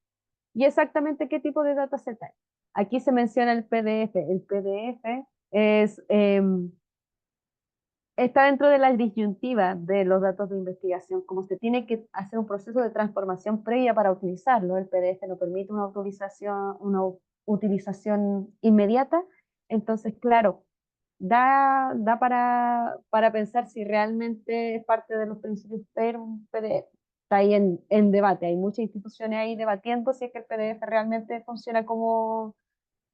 ¿Y exactamente qué tipo de dataset hay? Aquí se menciona el PDF. El PDF está dentro de la disyuntiva de los datos de investigación. Como se tiene que hacer un proceso de transformación previa para utilizarlo, el PDF no permite una utilización inmediata. Entonces, claro, da para pensar si realmente es parte de los principios, pero un PDF está ahí en debate. Hay muchas instituciones ahí debatiendo si es que el PDF realmente funciona como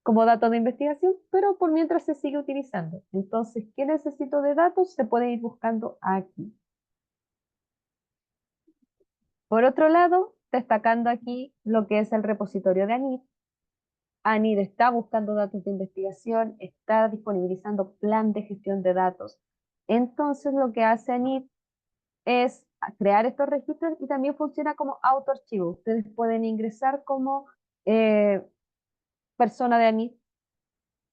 datos de investigación, pero por mientras se sigue utilizando. Entonces, ¿qué necesito de datos? Se puede ir buscando aquí. Por otro lado, destacando aquí lo que es el repositorio de ANID. ANID está buscando datos de investigación, está disponibilizando plan de gestión de datos. Entonces, lo que hace ANID es crear estos registros y también funciona como autoarchivo. Ustedes pueden ingresar como persona de ANID.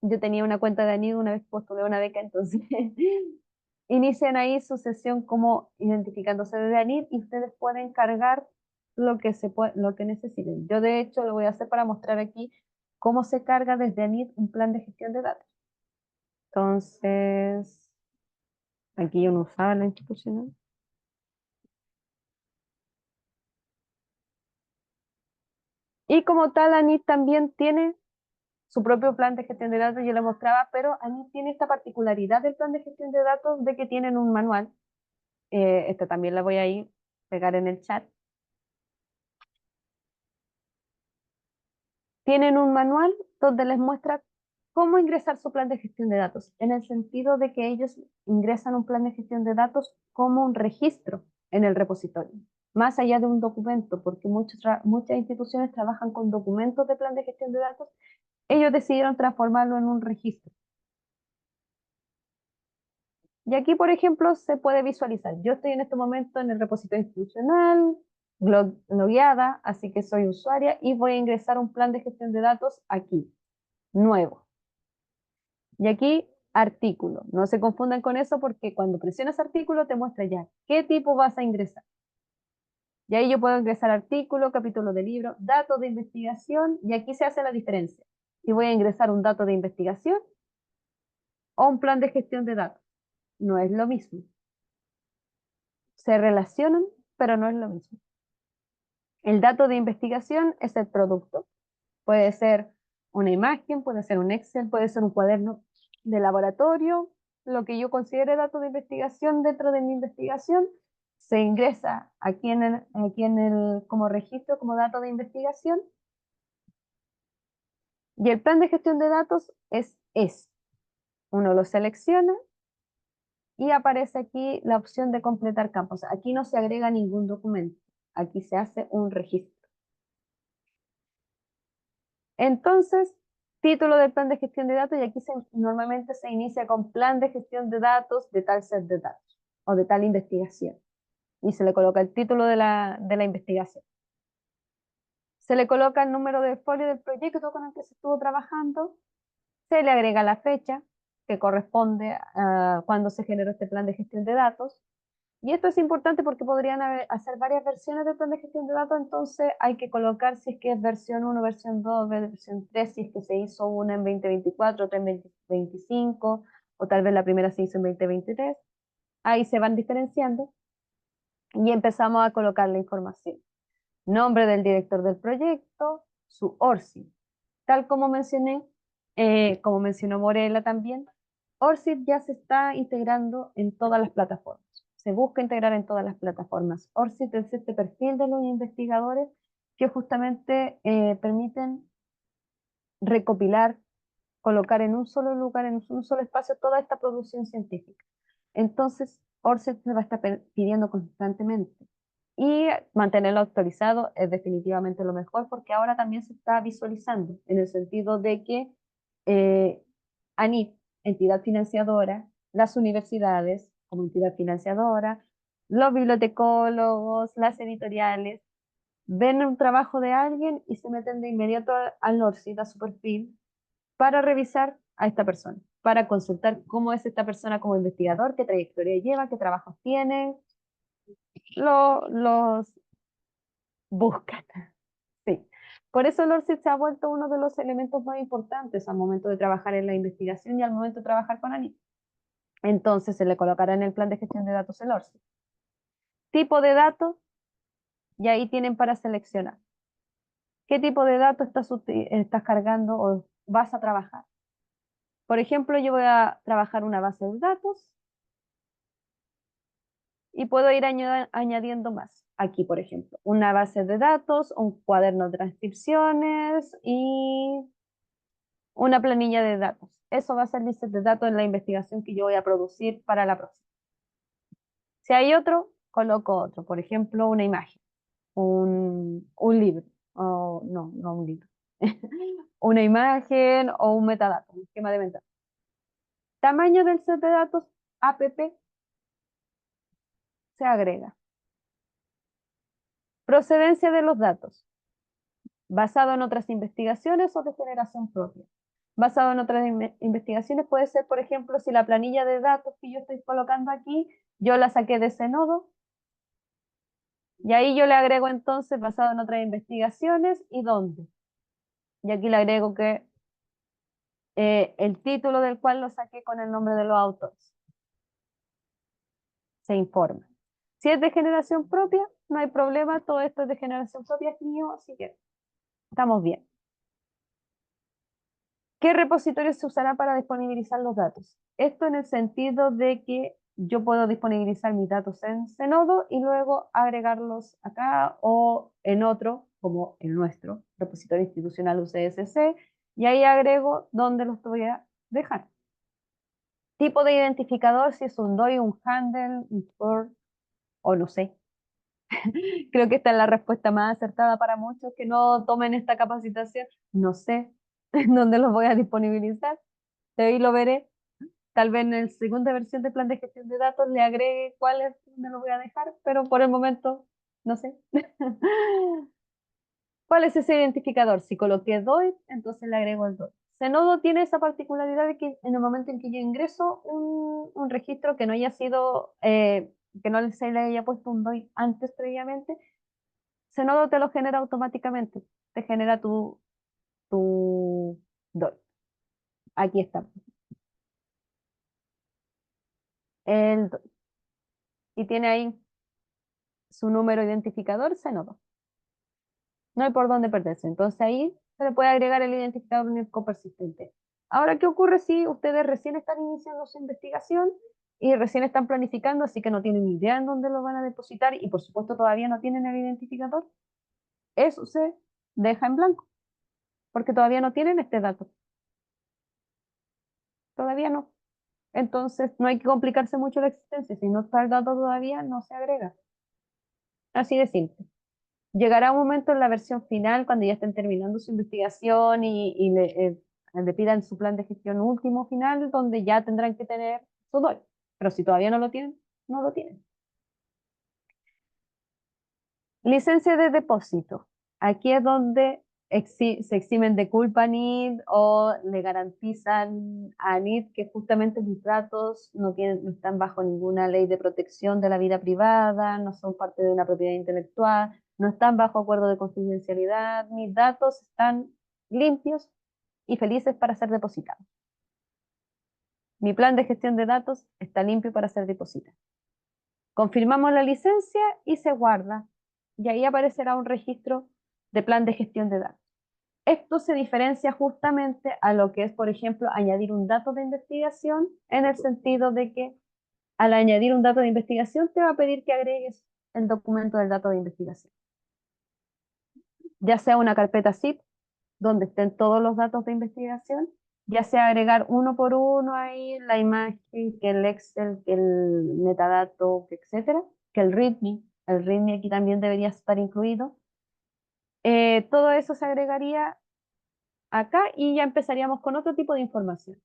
Yo tenía una cuenta de ANID, una vez postulé una beca, entonces inician ahí su sesión como identificándose de ANID y ustedes pueden cargar lo que necesiten. Yo de hecho lo voy a hacer para mostrar aquí cómo se carga desde ANID un plan de gestión de datos. Entonces, aquí yo no usaba la institucional. Y como tal, ANID también tiene su propio plan de gestión de datos, yo le mostraba, pero ANID tiene esta particularidad del plan de gestión de datos de que tienen un manual. Esta también la voy a ir pegar en el chat. Tienen un manual donde les muestra cómo ingresar su plan de gestión de datos, en el sentido de que ellos ingresan un plan de gestión de datos como un registro en el repositorio, más allá de un documento, porque muchas instituciones trabajan con documentos de plan de gestión de datos. Ellos decidieron transformarlo en un registro. Y aquí, por ejemplo, se puede visualizar. Yo estoy en este momento en el repositorio institucional, logueada, así que soy usuaria y voy a ingresar un plan de gestión de datos aquí, nuevo. Y aquí, artículo. No se confundan con eso porque cuando presionas artículo te muestra ya qué tipo vas a ingresar. Y ahí yo puedo ingresar artículo, capítulo de libro, datos de investigación, y aquí se hace la diferencia. Si voy a ingresar un dato de investigación o un plan de gestión de datos. No es lo mismo. Se relacionan, pero no es lo mismo. El dato de investigación es el producto. Puede ser una imagen, puede ser un Excel, puede ser un cuaderno de laboratorio. Lo que yo considere dato de investigación dentro de mi investigación se ingresa como registro, como dato de investigación. Y el plan de gestión de datos es. Uno lo selecciona y aparece aquí la opción de completar campos. Aquí no se agrega ningún documento. Aquí se hace un registro. Entonces, título del plan de gestión de datos, y aquí normalmente se inicia con plan de gestión de datos de tal set de datos. o de tal investigación. Y se le coloca el título de la investigación. Se le coloca el número de folio del proyecto con el que se estuvo trabajando, se le agrega la fecha que corresponde a cuando se generó este plan de gestión de datos. Y esto es importante porque podrían hacer varias versiones del plan de gestión de datos, entonces hay que colocar si es que es versión 1, versión 2, versión 3, si es que se hizo una en 2024, otra en 2025, o tal vez la primera se hizo en 2023. Ahí se van diferenciando y empezamos a colocar la información. Nombre del director del proyecto, su ORCID. Tal como mencioné, como mencionó Morela también, ORCID ya se está integrando en todas las plataformas. Se busca integrar en todas las plataformas. ORCID es este perfil de los investigadores que justamente permiten recopilar, colocar en un solo lugar, en un solo espacio, toda esta producción científica. Entonces, ORCID se va a estar pidiendo constantemente. Y mantenerlo actualizado es definitivamente lo mejor porque ahora también se está visualizando en el sentido de que ANIT, entidad financiadora, las universidades como entidad financiadora, los bibliotecólogos, las editoriales, ven un trabajo de alguien y se meten de inmediato al NORCID, a su perfil, para revisar a esta persona, para consultar cómo es esta persona como investigador, qué trayectoria lleva, qué trabajos tiene, los buscan. Sí. Por eso el ORCID se ha vuelto uno de los elementos más importantes al momento de trabajar en la investigación y al momento de trabajar con ANIT. Entonces se le colocará en el plan de gestión de datos el ORCID. Tipo de datos, y ahí tienen para seleccionar. ¿Qué tipo de datos estás cargando o vas a trabajar? Por ejemplo, yo voy a trabajar una base de datos y puedo ir añadiendo más. Aquí, por ejemplo, una base de datos, un cuaderno de transcripciones y una planilla de datos. Eso va a ser mi set de datos en la investigación que yo voy a producir para la próxima. Si hay otro, coloco otro. Por ejemplo, una imagen, un libro, o no un libro. Una imagen o un metadato, un esquema de metadatos. Tamaño del set de datos, app, se agrega. Procedencia de los datos, basado en otras investigaciones o de generación propia. Basado en otras investigaciones puede ser, por ejemplo, si la planilla de datos que yo estoy colocando aquí, yo la saqué de ese nodo, y ahí yo le agrego entonces basado en otras investigaciones y dónde. Y aquí le agrego que el título del cual lo saqué con el nombre de los autores. Se informa. Si es de generación propia, no hay problema, todo esto es de generación propia, es mío, así que estamos bien. ¿Qué repositorio se usará para disponibilizar los datos? Esto en el sentido de que yo puedo disponibilizar mis datos en Zenodo y luego agregarlos acá o en otro, como el nuestro, repositorio institucional UCSC, y ahí agrego dónde los voy a dejar. Tipo de identificador, si es un DOI, un handle, un for, o no sé. Creo que esta es la respuesta más acertada para muchos que no tomen esta capacitación. No sé dónde los voy a disponibilizar. De ahí lo veré. Tal vez en la segunda versión del plan de gestión de datos le agregue cuál es donde lo voy a dejar, pero por el momento no sé. ¿Cuál es ese identificador? Si coloqué DOI, entonces le agrego el DOI. Zenodo tiene esa particularidad de que en el momento en que yo ingreso un registro que no haya sido, que no se le haya puesto un DOI antes previamente, Zenodo te lo genera automáticamente. Te genera tu DOI. Aquí está. El DOI. Y tiene ahí su número identificador Zenodo. No hay por dónde perderse. Entonces ahí se le puede agregar el identificador único persistente. Ahora, ¿qué ocurre si ustedes recién están iniciando su investigación y recién están planificando, así que no tienen ni idea en dónde lo van a depositar y por supuesto todavía no tienen el identificador? Eso se deja en blanco, porque todavía no tienen este dato. Todavía no. Entonces no hay que complicarse mucho la existencia. Si no está el dato todavía, no se agrega. Así de simple. Llegará un momento en la versión final, cuando ya estén terminando su investigación y le pidan su plan de gestión último final, donde ya tendrán que tener su DOI. Pero si todavía no lo tienen, no lo tienen. Licencia de depósito. Aquí es donde se eximen de culpa a NID o le garantizan a NID que justamente mis datos no están bajo ninguna ley de protección de la vida privada, no son parte de una propiedad intelectual, no están bajo acuerdo de confidencialidad, mis datos están limpios y felices para ser depositados. Mi plan de gestión de datos está limpio para ser depositado. Confirmamos la licencia y se guarda. Y ahí aparecerá un registro de plan de gestión de datos. Esto se diferencia justamente a lo que es, por ejemplo, añadir un dato de investigación, en el sentido de que al añadir un dato de investigación te va a pedir que agregues el documento del dato de investigación. Ya sea una carpeta zip, donde estén todos los datos de investigación, ya sea agregar uno por uno ahí la imagen, que el Excel, que el metadato, etcétera, que el README. El README aquí también debería estar incluido. Todo eso se agregaría acá y ya empezaríamos con otro tipo de información.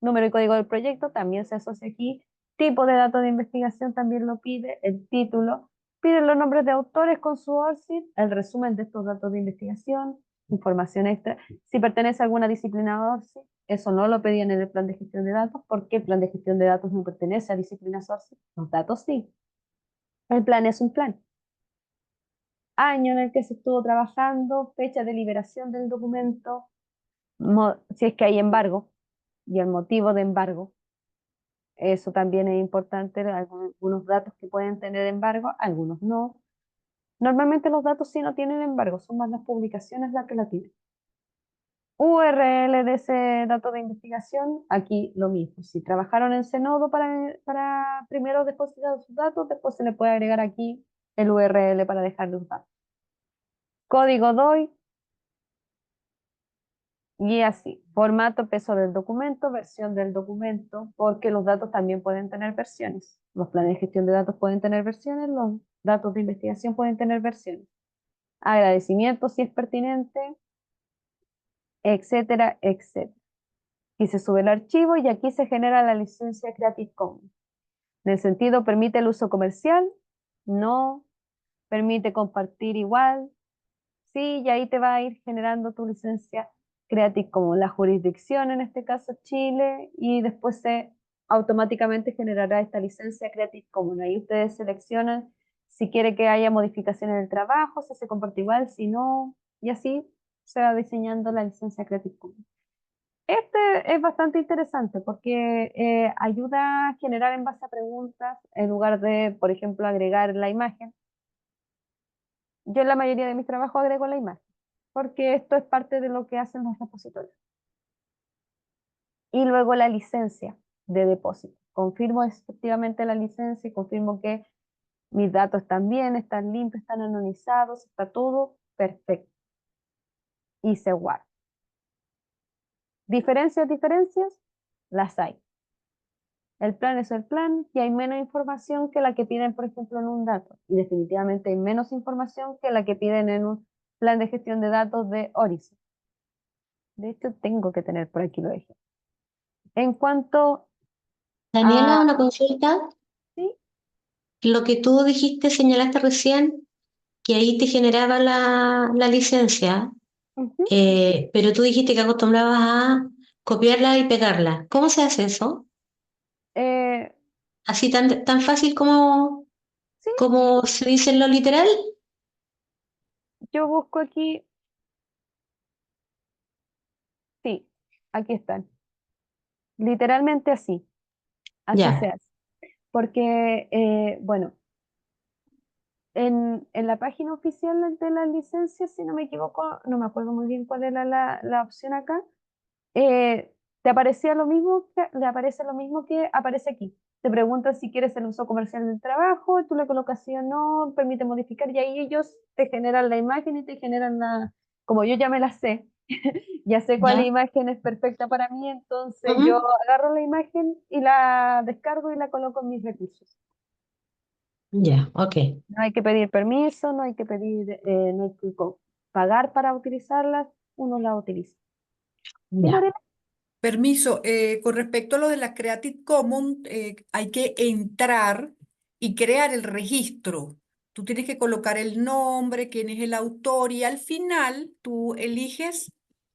Número y código del proyecto también se asocia aquí. Tipo de datos de investigación también lo pide. El título. Pide los nombres de autores con su ORCID, el resumen de estos datos de investigación, información extra. Si pertenece a alguna disciplina ORCID, eso no lo pedían en el plan de gestión de datos, porque el plan de gestión de datos no pertenece a disciplinas ORCID. Los datos sí. El plan es un plan. Año en el que se estuvo trabajando, fecha de liberación del documento, si es que hay embargo, y el motivo de embargo. Eso también es importante, algunos datos que pueden tener embargo, algunos no. Normalmente los datos sí no tienen embargo, son más las publicaciones las que la tienen. URL de ese dato de investigación, aquí lo mismo. Si trabajaron en Zenodo para primero depositar sus datos, después se le puede agregar aquí el URL para dejar los datos. Código DOI, y así, formato, peso del documento, versión del documento, porque los datos también pueden tener versiones. Los planes de gestión de datos pueden tener versiones, los datos de investigación pueden tener versiones. Agradecimiento si es pertinente, etcétera, etcétera. Aquí se sube el archivo y aquí se genera la licencia Creative Commons. En el sentido, permite el uso comercial, no, permite compartir igual, sí, y ahí te va a ir generando tu licencia Creative Commons, la jurisdicción, en este caso Chile, y después se automáticamente generará esta licencia Creative Commons. Ahí ustedes seleccionan si quiere que haya modificaciones en el trabajo, si se comparte igual, si no, y así se va diseñando la licencia Creative Commons. Este es bastante interesante porque ayuda a generar en base a preguntas en lugar de, por ejemplo, agregar la imagen. Yo en la mayoría de mis trabajos agrego la imagen, porque esto es parte de lo que hacen los repositorios. Y luego la licencia de depósito. Confirmo efectivamente la licencia y confirmo que mis datos están bien, están limpios, están anonimizados, está todo perfecto. Y se guarda. Diferencias, las hay. El plan es el plan y hay menos información que la que piden, por ejemplo, en un dato. Y definitivamente hay menos información que la que piden en un plan de gestión de datos de Horizon. De hecho, tengo que tener por aquí lo ejemplos. En cuanto Daniela, a... una consulta. Sí, Lo que tú dijiste, señalaste recién, que ahí te generaba la licencia, ujú, pero tú dijiste que acostumbrabas a copiarla y pegarla. ¿Cómo se hace eso? eh, ¿Así tan fácil sí, como se dice en lo literal? yo busco aquí, sí, aquí están. Literalmente así se Ya, hace. Porque, bueno, en la página oficial de las licencias, si no me equivoco, no me acuerdo muy bien cuál era la opción acá, te aparecía lo mismo le aparece lo mismo que aparece aquí. Te preguntan si quieres el uso comercial del trabajo, tú le colocas sí o no, permite modificar y ahí ellos te generan la imagen y te generan como yo ya me la sé, ya sé cuál ya, imagen es perfecta para mí, entonces yo ujú, agarro la imagen y la descargo y la coloco en mis recursos. ya, ok, No hay que pedir permiso, no hay que pedir, no hay que pagar para utilizarlas, uno la utiliza. ¿Sí, ya. Lorena? Permiso, con respecto a lo de la Creative Commons, hay que entrar y crear el registro. Tú tienes que colocar el nombre, quién es el autor y al final tú eliges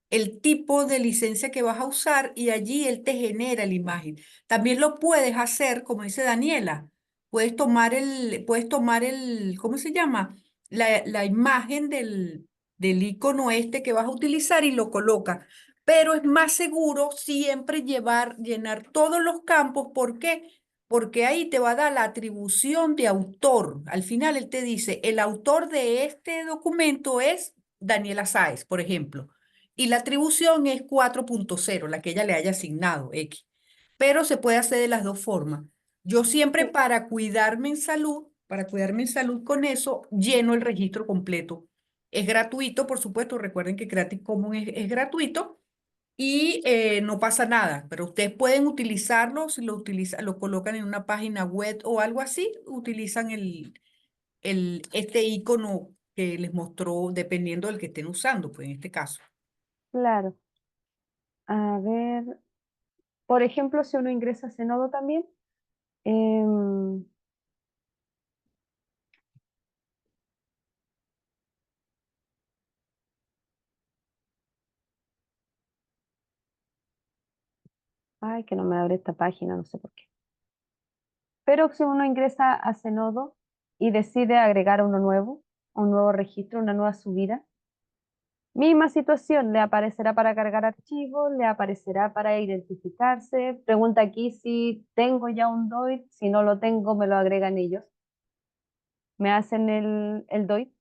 el tipo de licencia que vas a usar y allí él te genera la imagen. También lo puedes hacer, como dice Daniela, ¿cómo se llama? La imagen del icono este que vas a utilizar y lo colocas, pero es más seguro siempre llenar todos los campos. ¿Por qué? Porque ahí te va a dar la atribución de autor. Al final él te dice, el autor de este documento es Daniela Sáez, por ejemplo, y la atribución es 4.0, la que ella le haya asignado, X. Pero se puede hacer de las dos formas. Yo siempre Sí, para cuidarme en salud con eso, lleno el registro completo. Es gratuito, por supuesto. Recuerden que Creative Commons es gratuito y no pasa nada, pero ustedes pueden utilizarlo, si lo colocan en una página web o algo así, utilizan este icono que les mostró dependiendo del que estén usando, pues en este caso. claro. A ver, por ejemplo, si uno ingresa a Zenodo también, em, ay, que no me abre esta página, no sé por qué. Pero si uno ingresa a Zenodo y decide agregar uno nuevo, un nuevo registro, una nueva subida, misma situación, le aparecerá para cargar archivos, le aparecerá para identificarse. Pregunta aquí si tengo ya un DOI, si no lo tengo, me lo agregan ellos. Me hacen el DOI,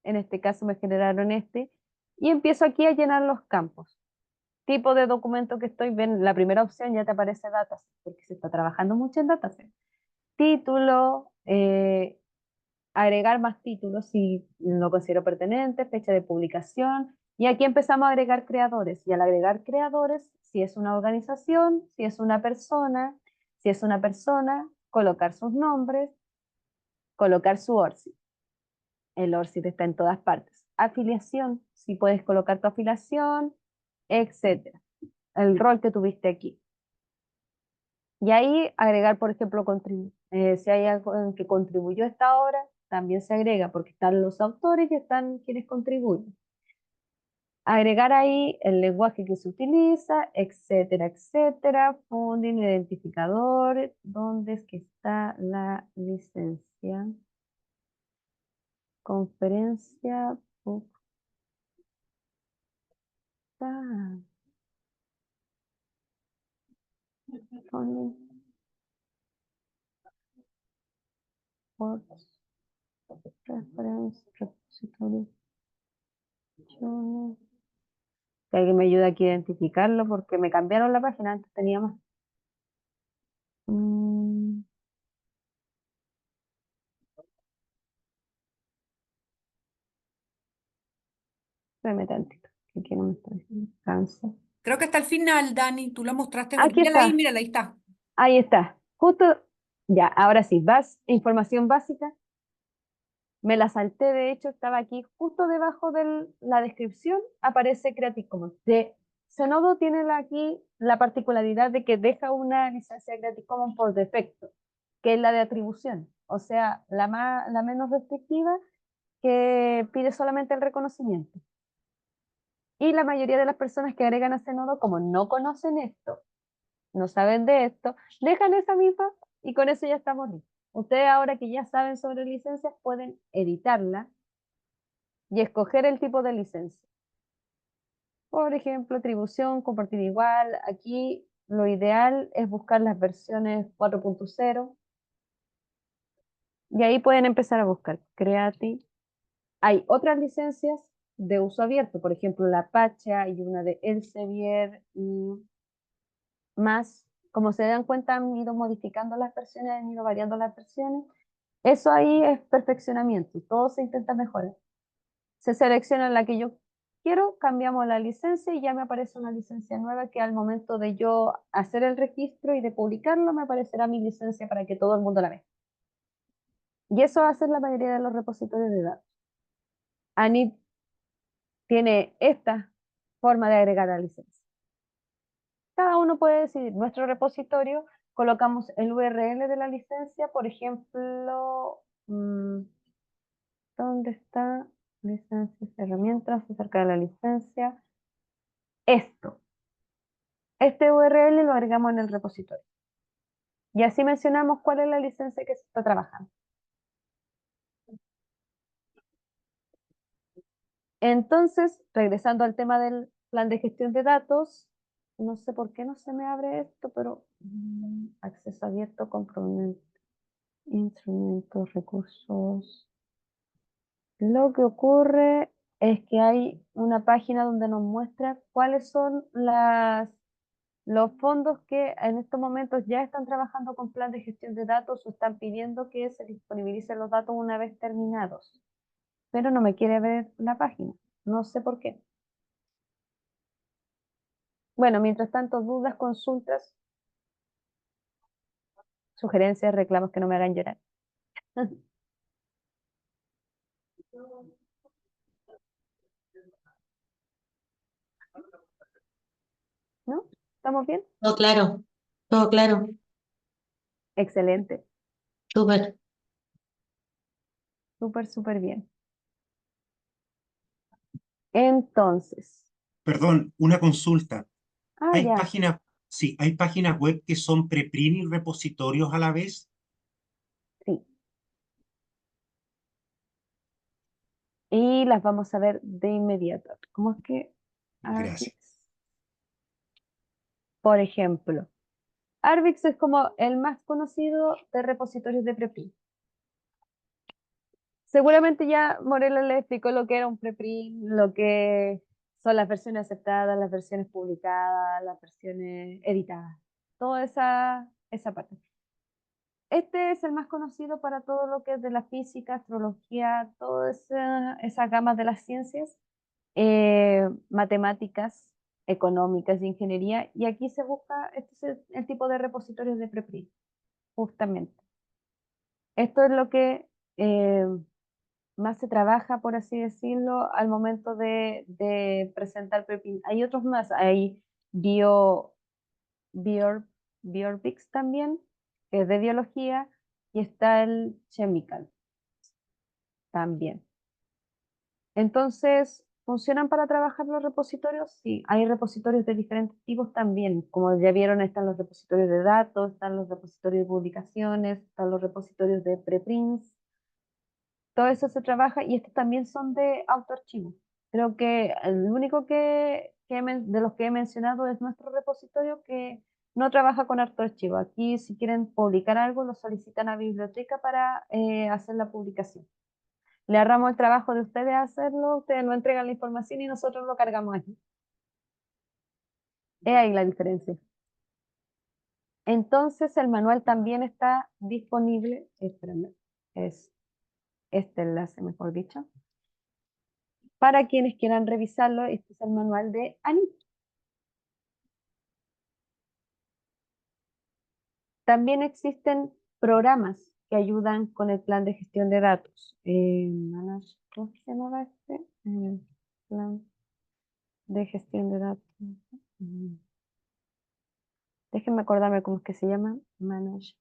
en este caso me generaron este, y empiezo aquí a llenar los campos. Tipo de documento que estoy, ven, la primera opción ya te aparece dataset, porque se está trabajando mucho en dataset. Título, agregar más títulos si lo considero pertinente, fecha de publicación, y aquí empezamos a agregar creadores, y al agregar creadores, si es una organización, si es una persona, colocar sus nombres, colocar su ORCID. El ORCID está en todas partes. Afiliación, si puedes colocar tu afiliación, etcétera. El rol que tuviste aquí. Y ahí agregar, por ejemplo, si hay algo en que contribuyó a esta obra, también se agrega, porque están los autores y están quienes contribuyen. Agregar ahí el lenguaje que se utiliza, etcétera, etcétera. Funding, identificador. ¿Dónde es que está la licencia? Conferencia. Puta, funding, ports, reference, repository. Que alguien me ayude aquí a identificarlo porque me cambiaron la página, antes tenía más. Mm, espérame tantito, que aquí no me está diciendo. Cáncer. Creo que está al final, Dani, tú la mostraste ahorita. Aquí está, Mírala, ahí está. ahí está. Justo, ya, ahora sí, información básica. Me la salté, de hecho, estaba aquí justo debajo de la descripción, aparece Creative Commons. Zenodo tiene aquí la particularidad de que deja una licencia Creative Commons por defecto, que es la de atribución, o sea, la menos restrictiva, que pide solamente el reconocimiento. Y la mayoría de las personas que agregan a Zenodo, como no conocen esto, no saben de esto, dejan esa misma y con eso ya estamos listos. Ustedes ahora que ya saben sobre licencias pueden editarla y escoger el tipo de licencia. Por ejemplo, atribución, compartir igual. Aquí lo ideal es buscar las versiones 4.0 y ahí pueden empezar a buscar Creative. Hay otras licencias de uso abierto, por ejemplo, la Apache y una de Elsevier y más. Como se dan cuenta, han ido modificando las versiones, han ido variando las versiones. Eso ahí es perfeccionamiento, todo se intenta mejorar. Se selecciona la que yo quiero, cambiamos la licencia y ya me aparece una licencia nueva que al momento de yo hacer el registro y de publicarlo me aparecerá mi licencia para que todo el mundo la vea. Y eso va a ser la mayoría de los repositorios de datos. ANIT tiene esta forma de agregar la licencia. Cada uno puede decidir. Nuestro repositorio, colocamos el URL de la licencia, por ejemplo, ¿dónde está? Licencias, herramientas acerca de la licencia. Este URL lo agregamos en el repositorio. Y así mencionamos cuál es la licencia que se está trabajando. Entonces, regresando al tema del plan de gestión de datos, no sé por qué no se me abre esto, pero acceso abierto, componente, instrumentos, recursos. Lo que ocurre es que hay una página donde nos muestra cuáles son los fondos que en estos momentos ya están trabajando con plan de gestión de datos o están pidiendo que se disponibilicen los datos una vez terminados. Pero no me quiere ver la página. No sé por qué. Bueno, mientras tanto, dudas, consultas, sugerencias, reclamos que no me hagan llorar. ¿No? ¿Estamos bien? Todo claro, todo claro, Excelente. súper. Súper, súper bien. Entonces, Perdón, una consulta. ¿Hay ya, páginas, sí, hay páginas web que son preprint y repositorios a la vez? sí. Y las vamos a ver de inmediato. ¿Cómo es que Gracias. Arbix? Por ejemplo, Arbix es como el más conocido de repositorios de preprint. Seguramente ya Morela le explicó lo que era un preprint, lo que son las versiones aceptadas, las versiones publicadas, las versiones editadas, toda esa parte. Este es el más conocido para todo lo que es de la física, astrología, toda esa gama de las ciencias, matemáticas, económicas y ingeniería. Y aquí se busca, este es el tipo de repositorios de preprint, justamente. Esto es lo que más se trabaja, por así decirlo, al momento de presentar preprint. Hay otros más, hay Bio, Biorbix también, que es de biología, y está el Chemical también. Entonces, ¿funcionan para trabajar los repositorios? Sí, hay repositorios de diferentes tipos también. Como ya vieron, están los repositorios de datos, están los repositorios de publicaciones, están los repositorios de preprints. Todo eso se trabaja y estos también son de autoarchivo. Creo que el único de los que he mencionado es nuestro repositorio que no trabaja con autoarchivo. Aquí, si quieren publicar algo, lo solicitan a biblioteca para hacer la publicación. Le ahorramos el trabajo de ustedes hacerlo, ustedes nos entregan la información y nosotros lo cargamos aquí. Es ahí la diferencia. Entonces, el manual también está disponible, espérenme, es este enlace, mejor dicho. Para quienes quieran revisarlo, este es el manual de Anit. También existen programas que ayudan con el plan de gestión de datos. ¿Cómo se llamaba este? Plan de gestión de datos. Mm, Déjenme acordarme cómo es que se llama. Manage.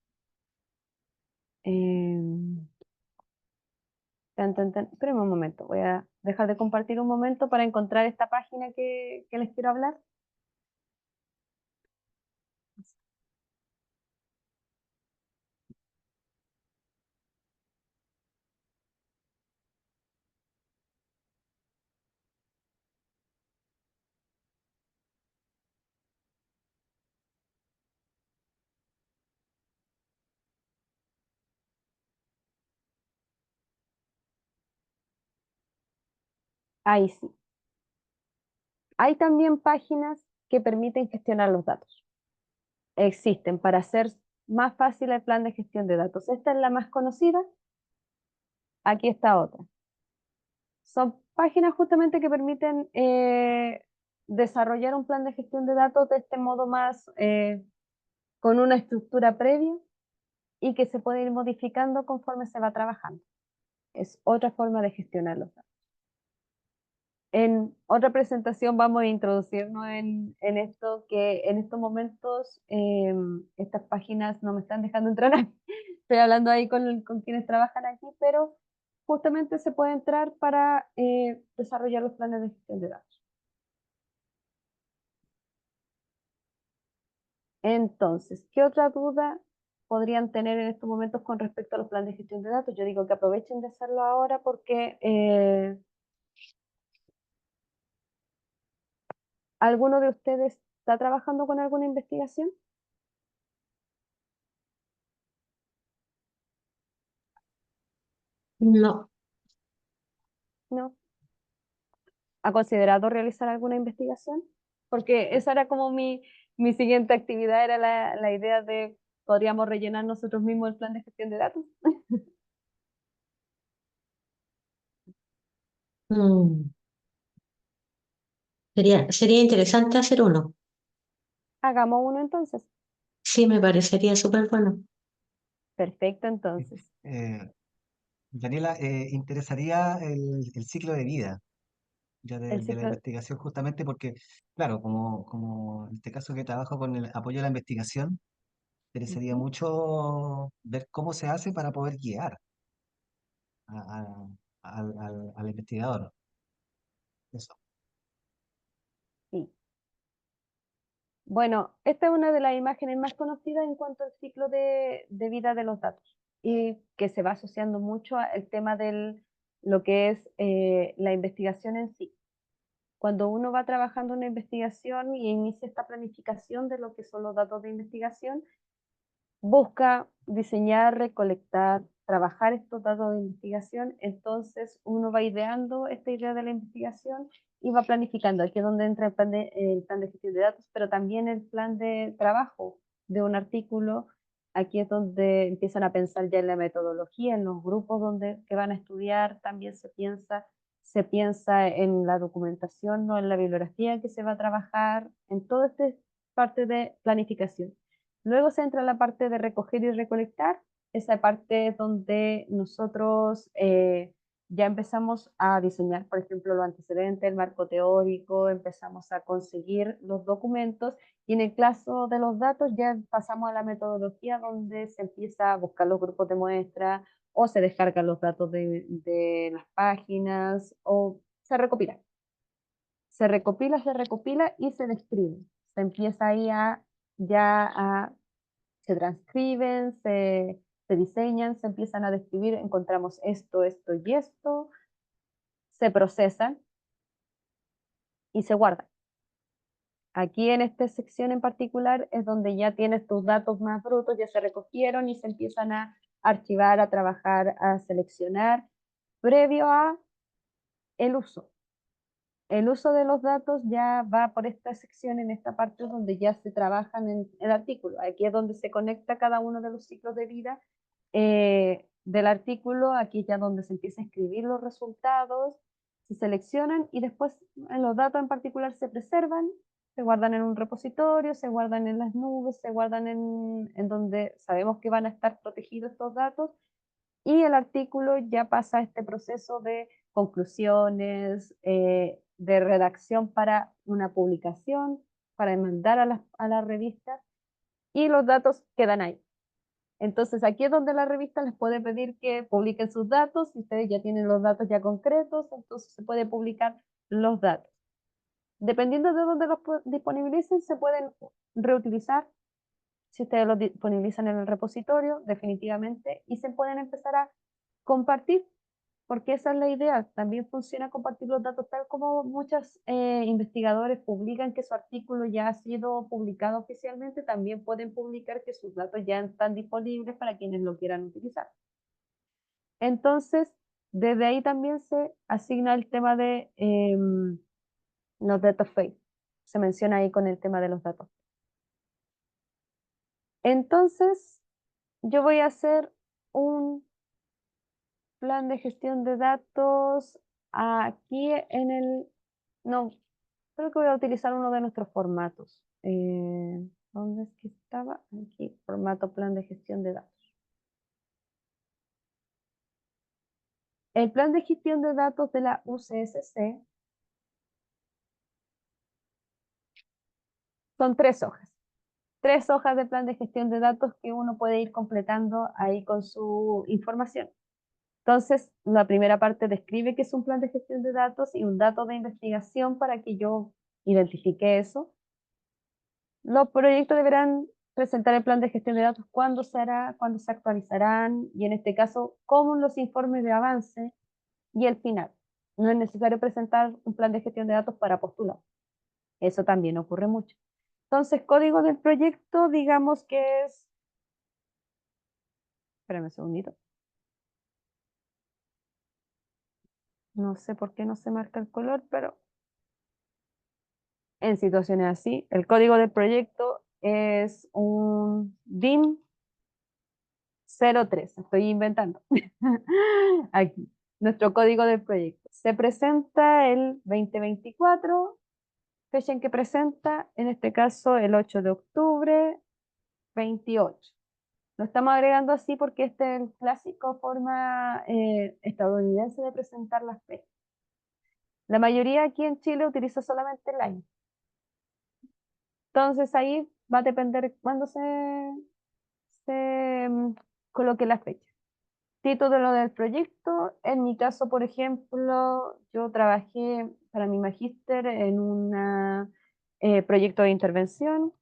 Espérenme un momento. Voy a dejar de compartir un momento para encontrar esta página que les quiero hablar. Ahí sí. Hay también páginas que permiten gestionar los datos. Existen para hacer más fácil el plan de gestión de datos. Esta es la más conocida. Aquí está otra. Son páginas justamente que permiten desarrollar un plan de gestión de datos de este modo más con una estructura previa y que se puede ir modificando conforme se va trabajando. Es otra forma de gestionar los datos. En otra presentación vamos a introducirnos en esto, que en estos momentos estas páginas no me están dejando entrar. Estoy hablando ahí con quienes trabajan aquí, pero justamente se puede entrar para desarrollar los planes de gestión de datos. Entonces, ¿qué otra duda podrían tener en estos momentos con respecto a los planes de gestión de datos? Yo digo que aprovechen de hacerlo ahora porque ¿alguno de ustedes está trabajando con alguna investigación? No, ¿No? ¿Ha considerado realizar alguna investigación? Porque esa era como mi siguiente actividad, era la idea de podríamos rellenar nosotros mismos el plan de gestión de datos. mm, sería interesante hacer uno. Hagamos uno entonces. Sí, me parecería súper bueno. Perfecto, entonces. Eh, Daniela, interesaría el ciclo de vida ya El de la ciclo, investigación, justamente porque, claro, como en este caso que trabajo con el apoyo a la investigación, interesaría ujú, mucho ver cómo se hace para poder guiar al investigador. Eso. sí. Bueno, esta es una de las imágenes más conocidas en cuanto al ciclo de vida de los datos y que se va asociando mucho al tema de lo que es la investigación en sí. Cuando uno va trabajando en una investigación y inicia esta planificación de lo que son los datos de investigación, busca diseñar, recolectar, trabajar estos datos de investigación, entonces uno va ideando esta idea de la investigación y va planificando. Aquí es donde entra el plan de gestión de datos, pero también el plan de trabajo de un artículo. Aquí es donde empiezan a pensar ya en la metodología, en los grupos que van a estudiar, también se piensa en la documentación, ¿no? En la bibliografía que se va a trabajar, en toda esta parte de planificación. Luego se entra la parte de recoger y recolectar, esa parte es donde nosotros ya empezamos a diseñar, por ejemplo, los antecedentes, el marco teórico, empezamos a conseguir los documentos y en el caso de los datos ya pasamos a la metodología donde se empieza a buscar los grupos de muestra o se descargan los datos de las páginas o se recopila. Se recopila y se describe. Se empieza ahí se transcriben, se diseñan, se empiezan a describir, encontramos esto, esto y esto, se procesan y se guardan. Aquí en esta sección en particular es donde ya tienes tus datos más brutos, ya se recogieron y se empiezan a archivar, a trabajar, a seleccionar, previo a el uso. El uso de los datos ya va por esta sección, en esta parte donde ya se trabajan en el artículo. Aquí es donde se conecta cada uno de los ciclos de vida del artículo. Aquí ya donde se empieza a escribir los resultados, se seleccionan y después en los datos en particular se preservan, se guardan en un repositorio, se guardan en las nubes, se guardan en donde sabemos que van a estar protegidos estos datos y el artículo ya pasa a este proceso de conclusiones, de redacción para una publicación, para mandar a la revista y los datos quedan ahí. Entonces aquí es donde la revista les puede pedir que publiquen sus datos, si ustedes ya tienen los datos ya concretos, entonces se puede publicar los datos. Dependiendo de dónde los disponibilicen, se pueden reutilizar si ustedes lo disponibilizan en el repositorio, definitivamente, y se pueden empezar a compartir, porque esa es la idea. También funciona compartir los datos, tal como muchos investigadores publican que su artículo ya ha sido publicado oficialmente, también pueden publicar que sus datos ya están disponibles para quienes lo quieran utilizar. Entonces, desde ahí también se asigna el tema de los data phase. Se menciona ahí con el tema de los datos. Entonces, yo voy a hacer un plan de gestión de datos aquí no, creo que voy a utilizar uno de nuestros formatos. ¿Dónde es que estaba? Aquí, formato plan de gestión de datos. El plan de gestión de datos de la UCSC Son 3 hojas. 3 hojas de plan de gestión de datos que uno puede ir completando ahí con su información. Entonces, la primera parte describe qué es un plan de gestión de datos y un dato de investigación para que yo identifique eso. Los proyectos deberán presentar el plan de gestión de datos, cuándo se hará, cuándo se actualizarán y en este caso, cómo los informes de avance y el final. No es necesario presentar un plan de gestión de datos para postular. Eso también ocurre mucho. Entonces, código del proyecto, digamos que es... Espérame un segundito. No sé por qué no se marca el color, pero en situaciones así, el código del proyecto es un DIN 03. Estoy inventando. Aquí, nuestro código del proyecto. Se presenta el 2024, fecha en que presenta, en este caso el 8 de octubre, 28. Lo estamos agregando así porque este es el clásico forma estadounidense de presentar las fechas. La mayoría aquí en Chile utiliza solamente el año. Entonces ahí va a depender cuándo se coloque la fecha. Título del proyecto. En mi caso, por ejemplo, yo trabajé para mi magíster en un proyecto de intervención.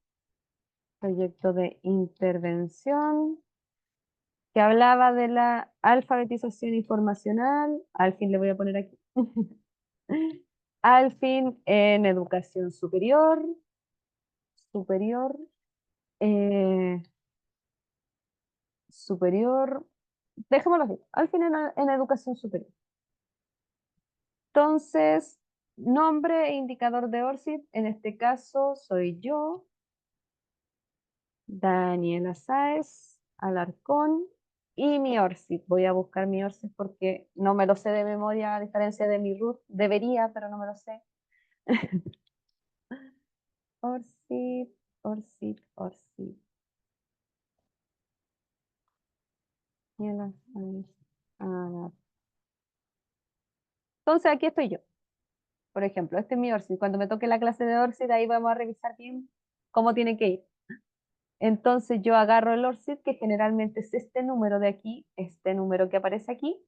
Proyecto de intervención que hablaba de la alfabetización informacional. Al fin le voy a poner aquí. Al fin en educación superior. Superior. eh, superior. Dejémoslo así. Al fin en educación superior. Entonces, nombre e indicador de ORCID, en este caso soy yo, Daniela Sáez Alarcón, y mi ORCID. Voy a buscar mi ORCID porque no me lo sé de memoria, a diferencia de mi root. Debería, pero no me lo sé. ORCID, ORCID, ORCID. Daniela Sáez Alarcón. Entonces, aquí estoy yo. Por ejemplo, este es mi ORCID. Cuando me toque la clase de ORCID, ahí vamos a revisar bien cómo tiene que ir. Entonces yo agarro el ORCID, que generalmente es este número de aquí, este número que aparece aquí,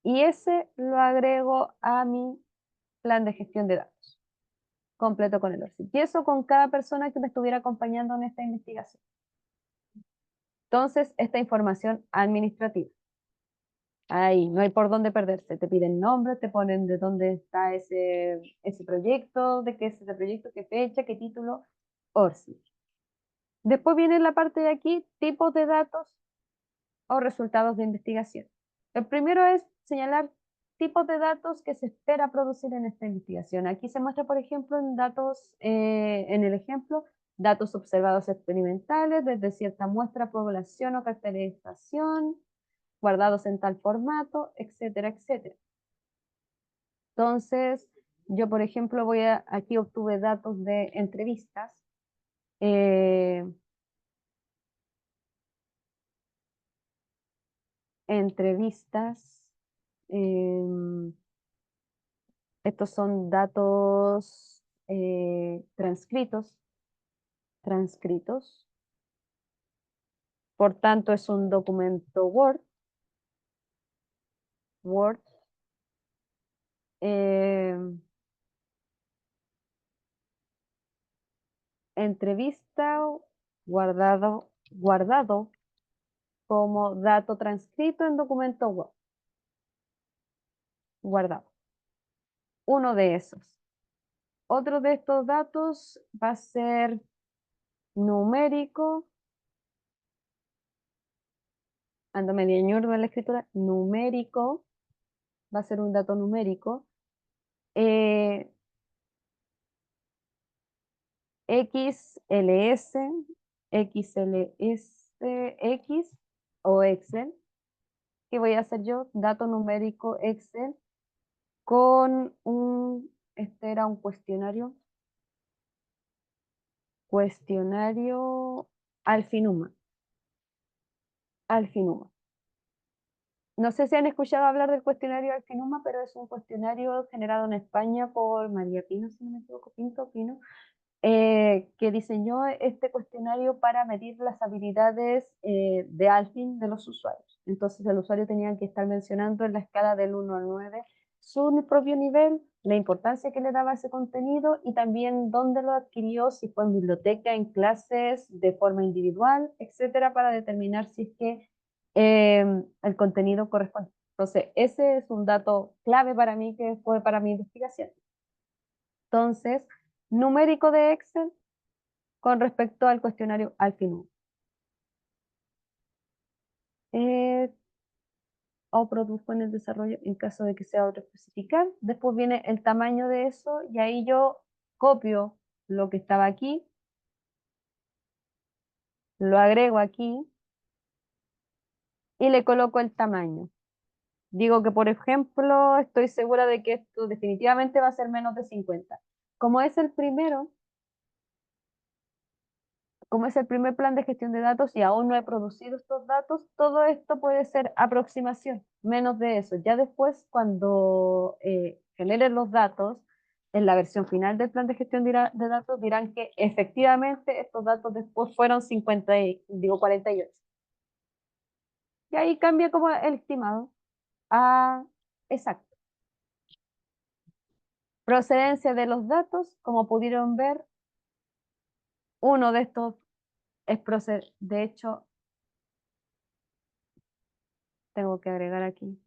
y ese lo agrego a mi plan de gestión de datos, completo con el ORCID. Y eso con cada persona que me estuviera acompañando en esta investigación. Entonces, esta información administrativa. Ahí, no hay por dónde perderse. Te piden nombre, te ponen de dónde está ese proyecto, de qué es ese proyecto, qué fecha, qué título, ORCID. Después viene la parte de aquí, tipos de datos o resultados de investigación. El primero es señalar tipos de datos que se espera producir en esta investigación. Aquí se muestra, por ejemplo, en el ejemplo, datos observados experimentales desde cierta muestra, población o caracterización, guardados en tal formato, etcétera, etcétera. Entonces, yo, por ejemplo, aquí obtuve datos de entrevistas. eh, entrevistas. Estos son datos transcritos. Por tanto, es un documento Word. eh, entrevista guardado como dato transcrito en documento Word. Guardado. Uno de esos. Otro de estos datos va a ser numérico. Ando medio ñurdo en la escritura. Numérico. Va a ser un dato numérico. XLS, XLSX o Excel. ¿Qué voy a hacer yo? Dato numérico Excel con este era un cuestionario Alfinuma. Alfinuma. No sé si han escuchado hablar del cuestionario Alfinuma, pero es un cuestionario generado en España por María Pino, si no me equivoco, Pino, que diseñó este cuestionario para medir las habilidades de Alfin de los usuarios. Entonces el usuario tenía que estar mencionando en la escala del 1 al 9 su propio nivel, la importancia que le daba a ese contenido y también dónde lo adquirió, si fue en biblioteca, en clases, de forma individual, etcétera, para determinar si es que el contenido corresponde. Entonces, ese es un dato clave para mí que fue para mi investigación. Entonces, numérico de Excel con respecto al cuestionario Alfin 1. O produjo en el desarrollo en caso de que sea otro especificar. Después viene el tamaño de eso y ahí yo copio lo que estaba aquí, lo agrego aquí y le coloco el tamaño. Digo que, por ejemplo, estoy segura de que esto definitivamente va a ser menos de 50. Como es el primero, como es el primer plan de gestión de datos y aún no he producido estos datos, todo esto puede ser aproximación, menos de eso. Ya después, cuando generen los datos, en la versión final del plan de gestión de datos, dirán que efectivamente estos datos después fueron 48. Y ahí cambia como el estimado a exacto. Procedencia de los datos, como pudieron ver, uno de estos es procedente. De hecho, tengo que agregar aquí.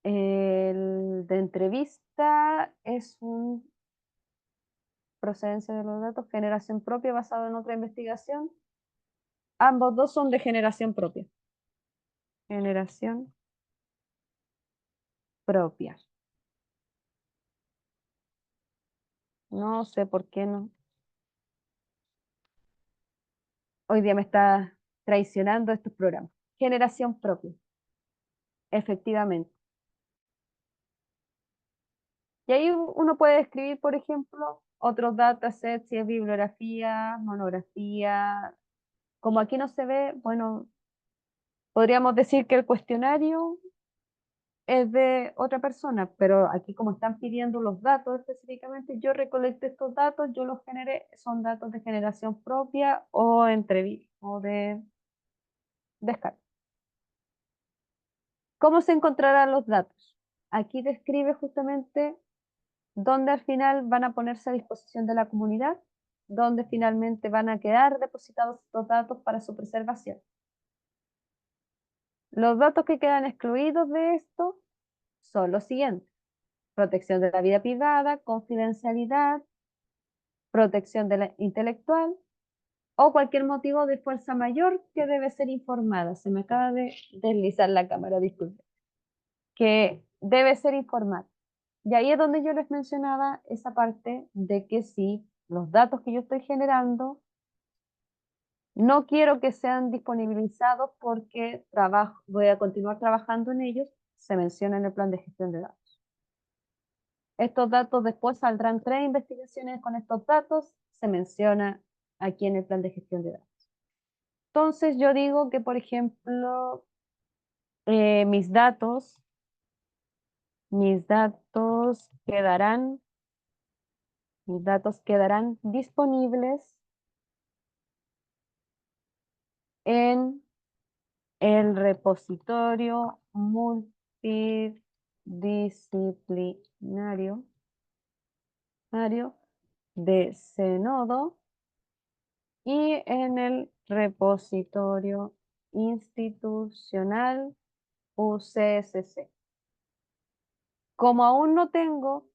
El de entrevista es un procedencia de los datos, generación propia basado en otra investigación. Ambos dos son de generación propia. Generación propia. No sé por qué no. Hoy día me está traicionando estos programas. Generación propia. Efectivamente. Y ahí uno puede escribir, por ejemplo, otros datasets, si es bibliografía, monografía. Como aquí no se ve, bueno, podríamos decir que el cuestionario es de otra persona, pero aquí como están pidiendo los datos específicamente, yo recolecté estos datos, yo los generé, son datos de generación propia o o de descarga. ¿Cómo se encontrarán los datos? Aquí describe justamente dónde al final van a ponerse a disposición de la comunidad, dónde finalmente van a quedar depositados estos datos para su preservación. Los datos que quedan excluidos de esto son los siguientes: protección de la vida privada, confidencialidad, protección de la intelectual o cualquier motivo de fuerza mayor que debe ser informada. Se me acaba de deslizar la cámara, disculpe. Que debe ser informada. Y ahí es donde yo les mencionaba esa parte de que si los datos que yo estoy generando no quiero que sean disponibilizados porque voy a continuar trabajando en ellos, se menciona en el plan de gestión de datos. Estos datos después saldrán 3 investigaciones con estos datos, se menciona aquí en el plan de gestión de datos. Entonces yo digo que, por ejemplo, mis datos quedarán, mis datos quedarán disponibles en el repositorio multidisciplinario de Zenodo y en el repositorio institucional UCSC. Como aún no tengo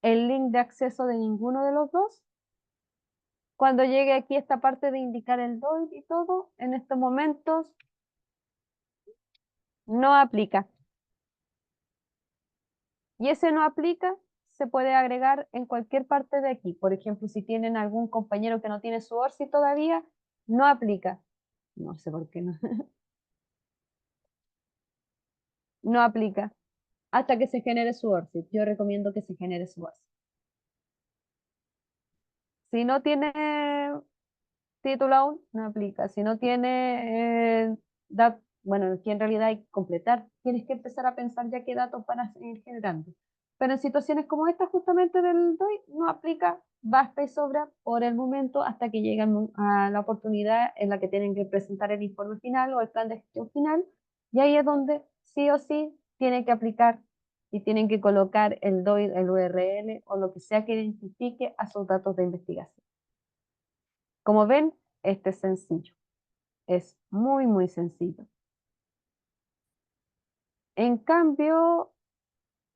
el link de acceso de ninguno de los dos, cuando llegue aquí esta parte de indicar el DOI y todo, en estos momentos no aplica. Y ese no aplica se puede agregar en cualquier parte de aquí. Por ejemplo, si tienen algún compañero que no tiene su ORCID todavía, no aplica. No sé por qué no. No aplica hasta que se genere su ORCID. Yo recomiendo que se genere su ORCID. Si no tiene título aún, no aplica. Si no tiene bueno, aquí en realidad hay que completar. Tienes que empezar a pensar ya qué datos van a seguir generando. Pero en situaciones como esta justamente del DOI no aplica, basta y sobra por el momento hasta que lleguen a la oportunidad en la que tienen que presentar el informe final o el plan de gestión final, y ahí es donde sí o sí tienen que aplicar y tienen que colocar el DOI, el URL o lo que sea que identifique a sus datos de investigación. Como ven, este es sencillo, es muy, muy sencillo. En cambio,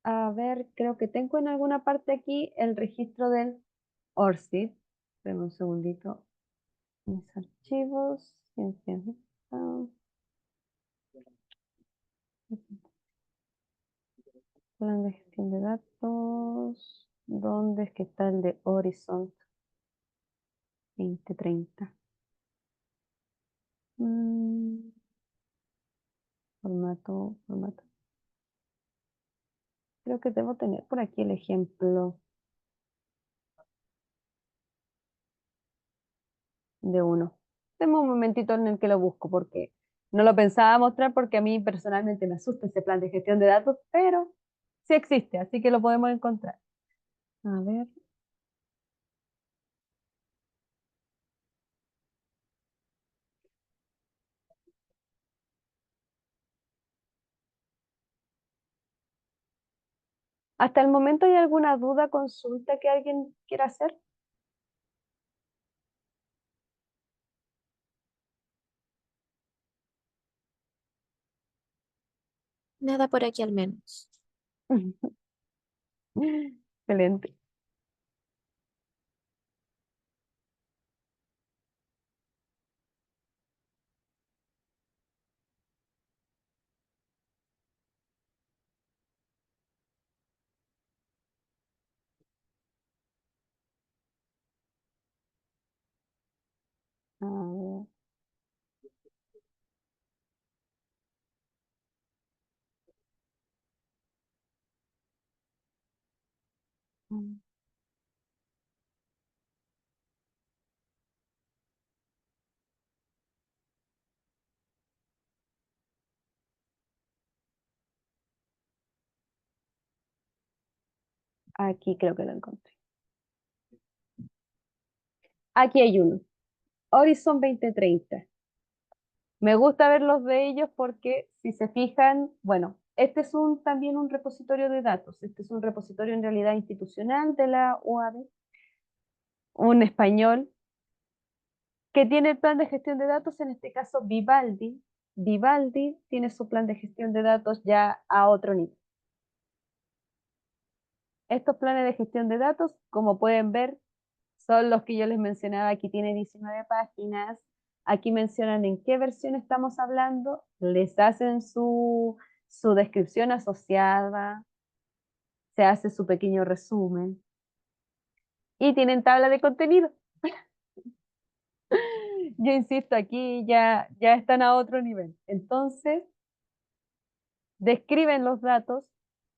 a ver, creo que tengo en alguna parte aquí el registro del ORCID. Espera un segundito. Mis archivos. Ciencias. Plan de gestión de datos. ¿Dónde es que está el de Horizon 2030? Formato. Creo que debo tener por aquí el ejemplo de uno. Tengo un momentito en el que lo busco porque no lo pensaba mostrar porque a mí personalmente me asusta ese plan de gestión de datos, pero sí existe, así que lo podemos encontrar. A ver. ¿Hasta el momento hay alguna duda, consulta que alguien quiera hacer? Nada por aquí al menos. Excelente. A ver. Aquí creo que lo encontré. Aquí hay uno. Horizon 2030. Me gusta ver los de ellos porque si se fijan, bueno, este es también un repositorio de datos. Este es un repositorio en realidad institucional de la UAB, un español que tiene el plan de gestión de datos, en este caso Vivaldi. Vivaldi tiene su plan de gestión de datos ya a otro nivel. Estos planes de gestión de datos, como pueden ver, son los que yo les mencionaba. Aquí tiene 19 páginas. Aquí mencionan en qué versión estamos hablando, les hacen su descripción asociada, se hace su pequeño resumen y tienen tabla de contenido. Yo insisto, aquí ya están a otro nivel. Entonces, describen los datos,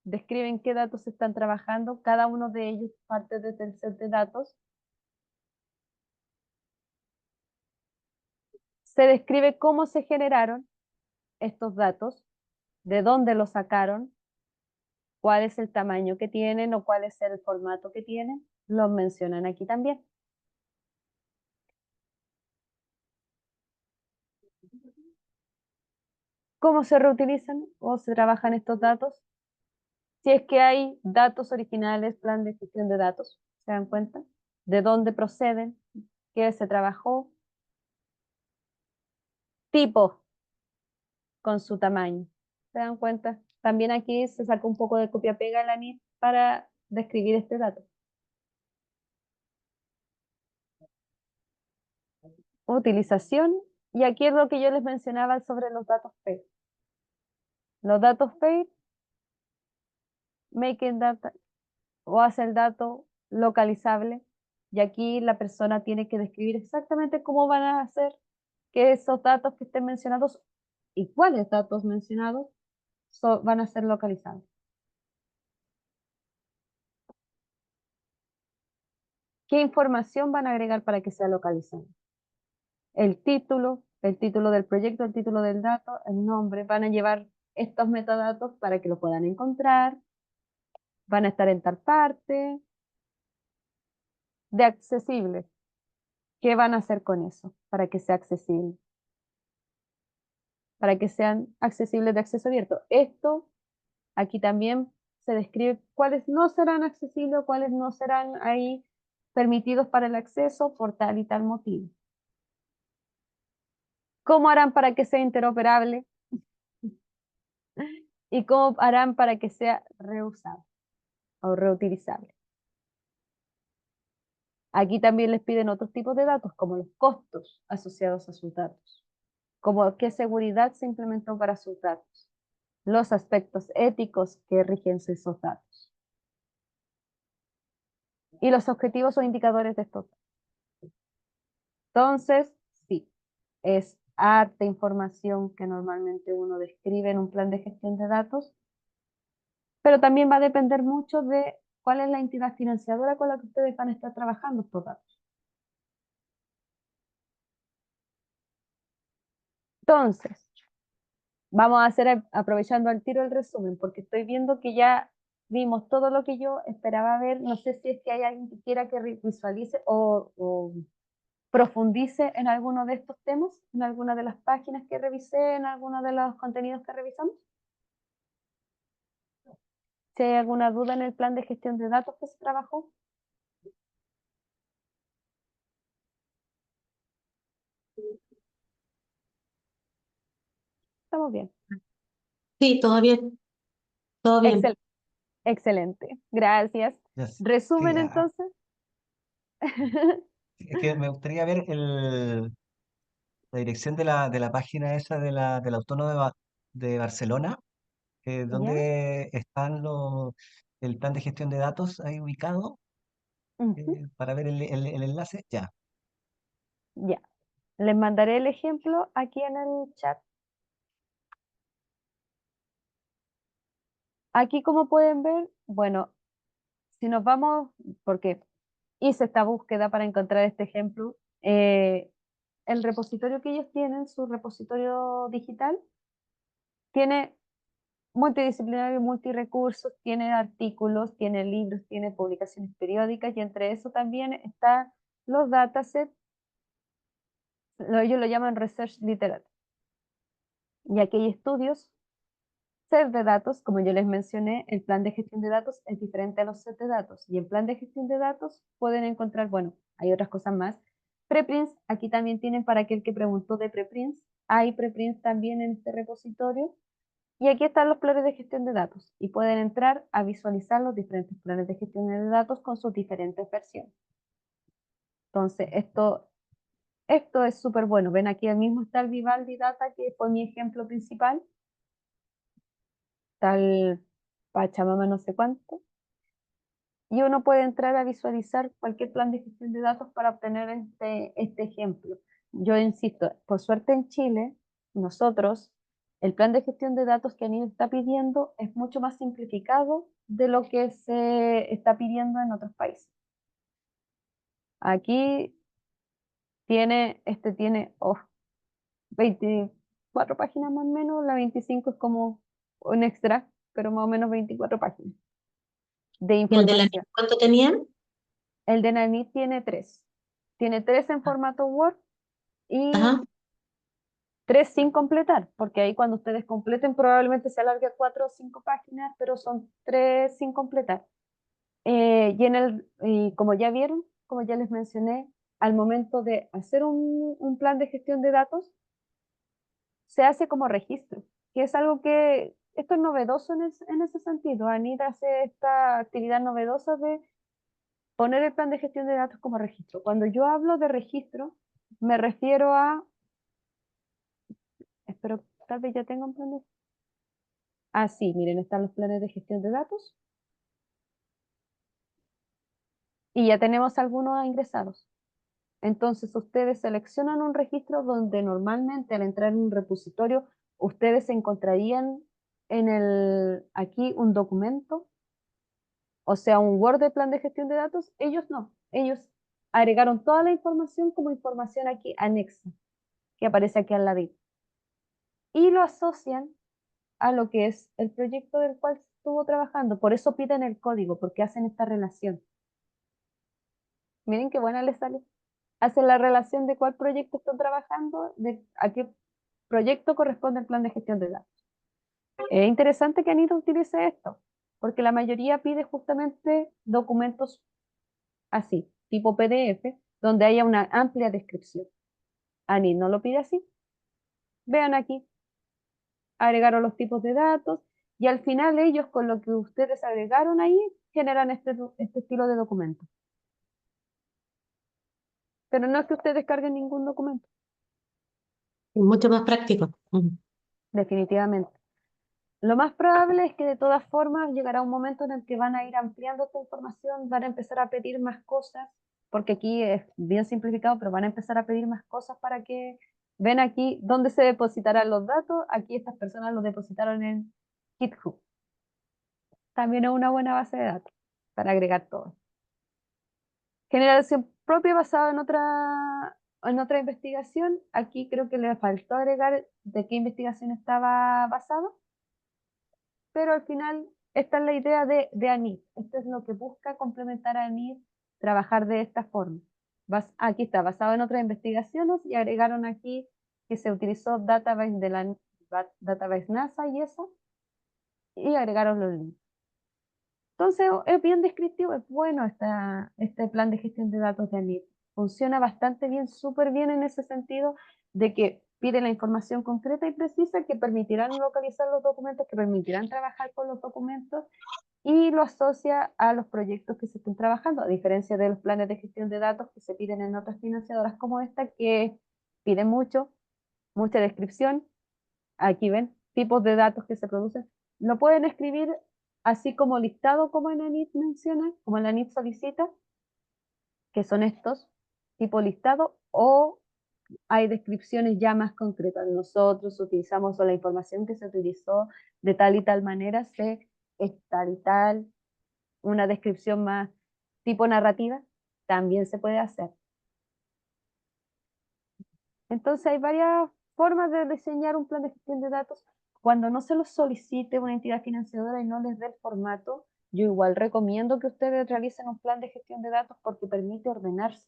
describen qué datos están trabajando, cada uno de ellos parte desde el set de datos. Se describe cómo se generaron estos datos, de dónde los sacaron, cuál es el tamaño que tienen o cuál es el formato que tienen, los mencionan aquí también. ¿Cómo se reutilizan o se trabajan estos datos? Si es que hay datos originales, plan de gestión de datos, ¿se dan cuenta? ¿De dónde proceden? ¿Qué se trabajó? Tipo con su tamaño. ¿Se dan cuenta? También aquí se saca un poco de copia-pega en la NIT para describir este dato. Utilización. Y aquí es lo que yo les mencionaba sobre los datos FAIR. Los datos FAIR make data o hace el dato localizable. Y aquí la persona tiene que describir exactamente cómo van a hacer que esos datos que estén mencionados y cuáles datos mencionados van a ser localizados. ¿Qué información van a agregar para que sea localizado? El título del proyecto, el título del dato, el nombre, van a llevar estos metadatos para que lo puedan encontrar. van a estar en tal parte, de accesible. ¿Qué van a hacer con eso para que sea accesible? Para que sean accesibles de acceso abierto. Esto, aquí también se describe cuáles no serán accesibles, cuáles no serán ahí permitidos para el acceso por tal y tal motivo. ¿Cómo harán para que sea interoperable? ¿Y cómo harán para que sea reusable o reutilizable? Aquí también les piden otros tipos de datos, como los costos asociados a sus datos, como qué seguridad se implementó para sus datos, los aspectos éticos que rigen esos datos y los objetivos o indicadores de estos datos. Entonces, sí, es harta información que normalmente uno describe en un plan de gestión de datos, pero también va a depender mucho de cuál es la entidad financiadora con la que ustedes van a estar trabajando estos datos. Entonces, vamos a hacer aprovechando al tiro el resumen, porque estoy viendo que ya vimos todo lo que yo esperaba ver. No sé si es que hay alguien que quiera que visualice o profundice en alguno de estos temas, en alguna de las páginas que revisé, en alguno de los contenidos que revisamos. Si hay alguna duda en el plan de gestión de datos que se trabajó. Estamos bien. Sí, todo bien, todo bien. Excelente. Gracias. Yes. Resumen Sí, entonces. es que me gustaría ver la dirección de la página esa del Autónomo de Barcelona, ¿Ya? donde están el plan de gestión de datos ahí ubicado, Ujú. para ver el enlace. Ya, Ya. Les mandaré el ejemplo aquí en el chat. Aquí, como pueden ver, bueno, si nos vamos, porque hice esta búsqueda para encontrar este ejemplo, el repositorio que ellos tienen, su repositorio digital, tiene multidisciplinario, multirecursos, tiene artículos, tiene libros, tiene publicaciones periódicas y entre eso también están los datasets, ellos lo llaman Research Literature. Y aquí hay estudios, set de datos, como yo les mencioné, el plan de gestión de datos es diferente a los set de datos. Y en plan de gestión de datos pueden encontrar, bueno, hay otras cosas más. Preprints, aquí también tienen para aquel que preguntó de preprints. Hay preprints también en este repositorio. Y aquí están los planes de gestión de datos. Y pueden entrar a visualizar los diferentes planes de gestión de datos con sus diferentes versiones. Entonces, esto es súper bueno. Ven aquí mismo está el Vivaldi Data, que fue mi ejemplo principal. Tal Pachamama no sé cuánto, y uno puede entrar a visualizar cualquier plan de gestión de datos para obtener este ejemplo. Yo insisto, por suerte en Chile, nosotros, el plan de gestión de datos que ANID está pidiendo es mucho más simplificado de lo que se está pidiendo en otros países. Aquí tiene 24 páginas más o menos, la 25 es como un extra, pero más o menos 24 páginas de ¿Y el de la información. cuánto tenían? El de Nanit tiene 3. Tiene 3 en formato Word y Ajá. 3 sin completar, porque ahí cuando ustedes completen probablemente se alargue a 4 o 5 páginas, pero son 3 sin completar. Y como ya vieron, como ya les mencioné, al momento de hacer un plan de gestión de datos, se hace como registro, que es algo que, esto es novedoso en ese sentido. Anita hace esta actividad novedosa de poner el plan de gestión de datos como registro. Cuando yo hablo de registro, me refiero a, espero, tal vez ya tenga un plan de... Ah, sí, miren, están los planes de gestión de datos y ya tenemos algunos ingresados. Entonces ustedes seleccionan un registro donde normalmente al entrar en un repositorio, ustedes encontrarían aquí un documento, o sea, un Word de plan de gestión de datos. Ellos no, ellos agregaron toda la información como información aquí anexa, que aparece aquí al ladito. Y lo asocian a lo que es el proyecto del cual estuvo trabajando. Por eso piden el código, porque hacen esta relación. Miren qué buena les sale. Hacen la relación de cuál proyecto están trabajando, de a qué proyecto corresponde el plan de gestión de datos. Es interesante que Anita utilice esto, porque la mayoría pide justamente documentos así, tipo PDF, donde haya una amplia descripción. Anit no lo pide así. Vean aquí, agregaron los tipos de datos y al final ellos con lo que ustedes agregaron ahí generan este estilo de documento. Pero no es que ustedes carguen ningún documento, Es mucho más práctico. Ujú. definitivamente. Lo más probable es que de todas formas llegará un momento en el que van a ir ampliando esta información, van a empezar a pedir más cosas, porque aquí es bien simplificado, pero van a empezar a pedir más cosas para que ven aquí dónde se depositarán los datos. Aquí estas personas los depositaron en GitHub. También es una buena base de datos para agregar todo. Generación propia basada en otra investigación. Aquí creo que le faltó agregar de qué investigación estaba basado, pero al final esta es la idea de ANID. Esto es lo que busca complementar a ANID, trabajar de esta forma. Aquí está, basado en otras investigaciones y agregaron aquí que se utilizó database de la database NASA y eso, y agregaron los links. Entonces es bien descriptivo, es bueno este plan de gestión de datos de ANID. Funciona bastante bien, súper bien en ese sentido de que pide la información concreta y precisa que permitirán localizar los documentos, que permitirán trabajar con los documentos y lo asocia a los proyectos que se estén trabajando, a diferencia de los planes de gestión de datos que se piden en otras financiadoras como esta, que piden mucha descripción. Aquí ven, tipos de datos que se producen. Lo pueden escribir así como listado, como en ANID menciona, como en la ANID solicita, que son estos, tipo listado, o hay descripciones ya más concretas. Nosotros utilizamos la información que se utilizó de tal y tal manera, es tal y tal, una descripción más tipo narrativa, también se puede hacer. Entonces hay varias formas de diseñar un plan de gestión de datos. Cuando no se los solicite una entidad financiadora y no les dé el formato, yo igual recomiendo que ustedes realicen un plan de gestión de datos porque permite ordenarse.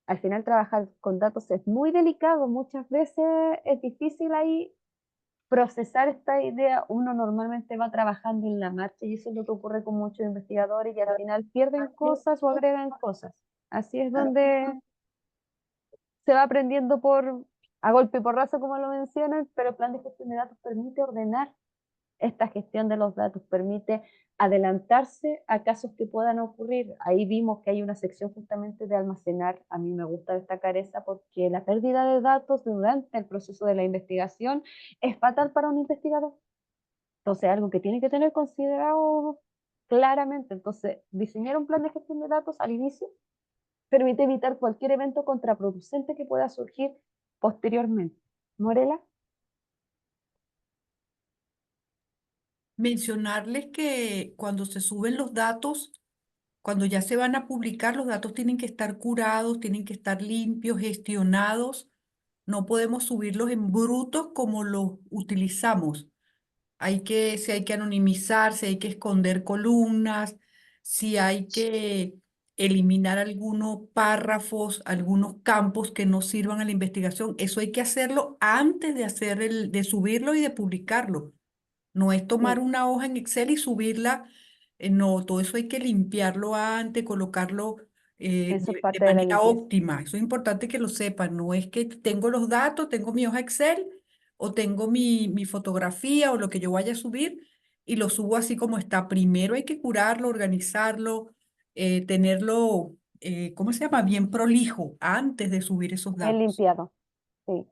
Al final trabajar con datos es muy delicado, muchas veces es difícil ahí procesar esta idea. Uno normalmente va trabajando en la marcha y eso es lo que ocurre con muchos investigadores y al final pierden cosas o agregan cosas. Así es donde se va aprendiendo a golpe y porrazo, como lo mencionan, pero el plan de gestión de datos permite ordenar esta gestión de los datos, permite adelantarse a casos que puedan ocurrir. Ahí vimos que hay una sección justamente de almacenar. A mí me gusta destacar esa porque la pérdida de datos durante el proceso de la investigación es fatal para un investigador. Entonces, algo que tiene que tener considerado claramente. Entonces, diseñar un plan de gestión de datos al inicio permite evitar cualquier evento contraproducente que pueda surgir posteriormente. Morela, Mencionarles que cuando se suben los datos, cuando ya se van a publicar, los datos tienen que estar curados, tienen que estar limpios, gestionados. No podemos subirlos en brutos como los utilizamos. Si hay que anonimizar, si hay que esconder columnas, si hay que eliminar algunos párrafos, algunos campos que no sirvan a la investigación. Eso hay que hacerlo antes de de subirlo y de publicarlo. No es tomar sí, una hoja en Excel y subirla. No, todo eso hay que limpiarlo antes, colocarlo eso es de parte de la manera limpieza. óptima. Eso es importante que lo sepan. No es que tengo los datos, tengo mi hoja Excel o tengo mi fotografía o lo que yo vaya a subir y lo subo así como está. Primero hay que curarlo, organizarlo, tenerlo, ¿cómo se llama? Bien prolijo antes de subir esos Bien datos. limpiado, sí.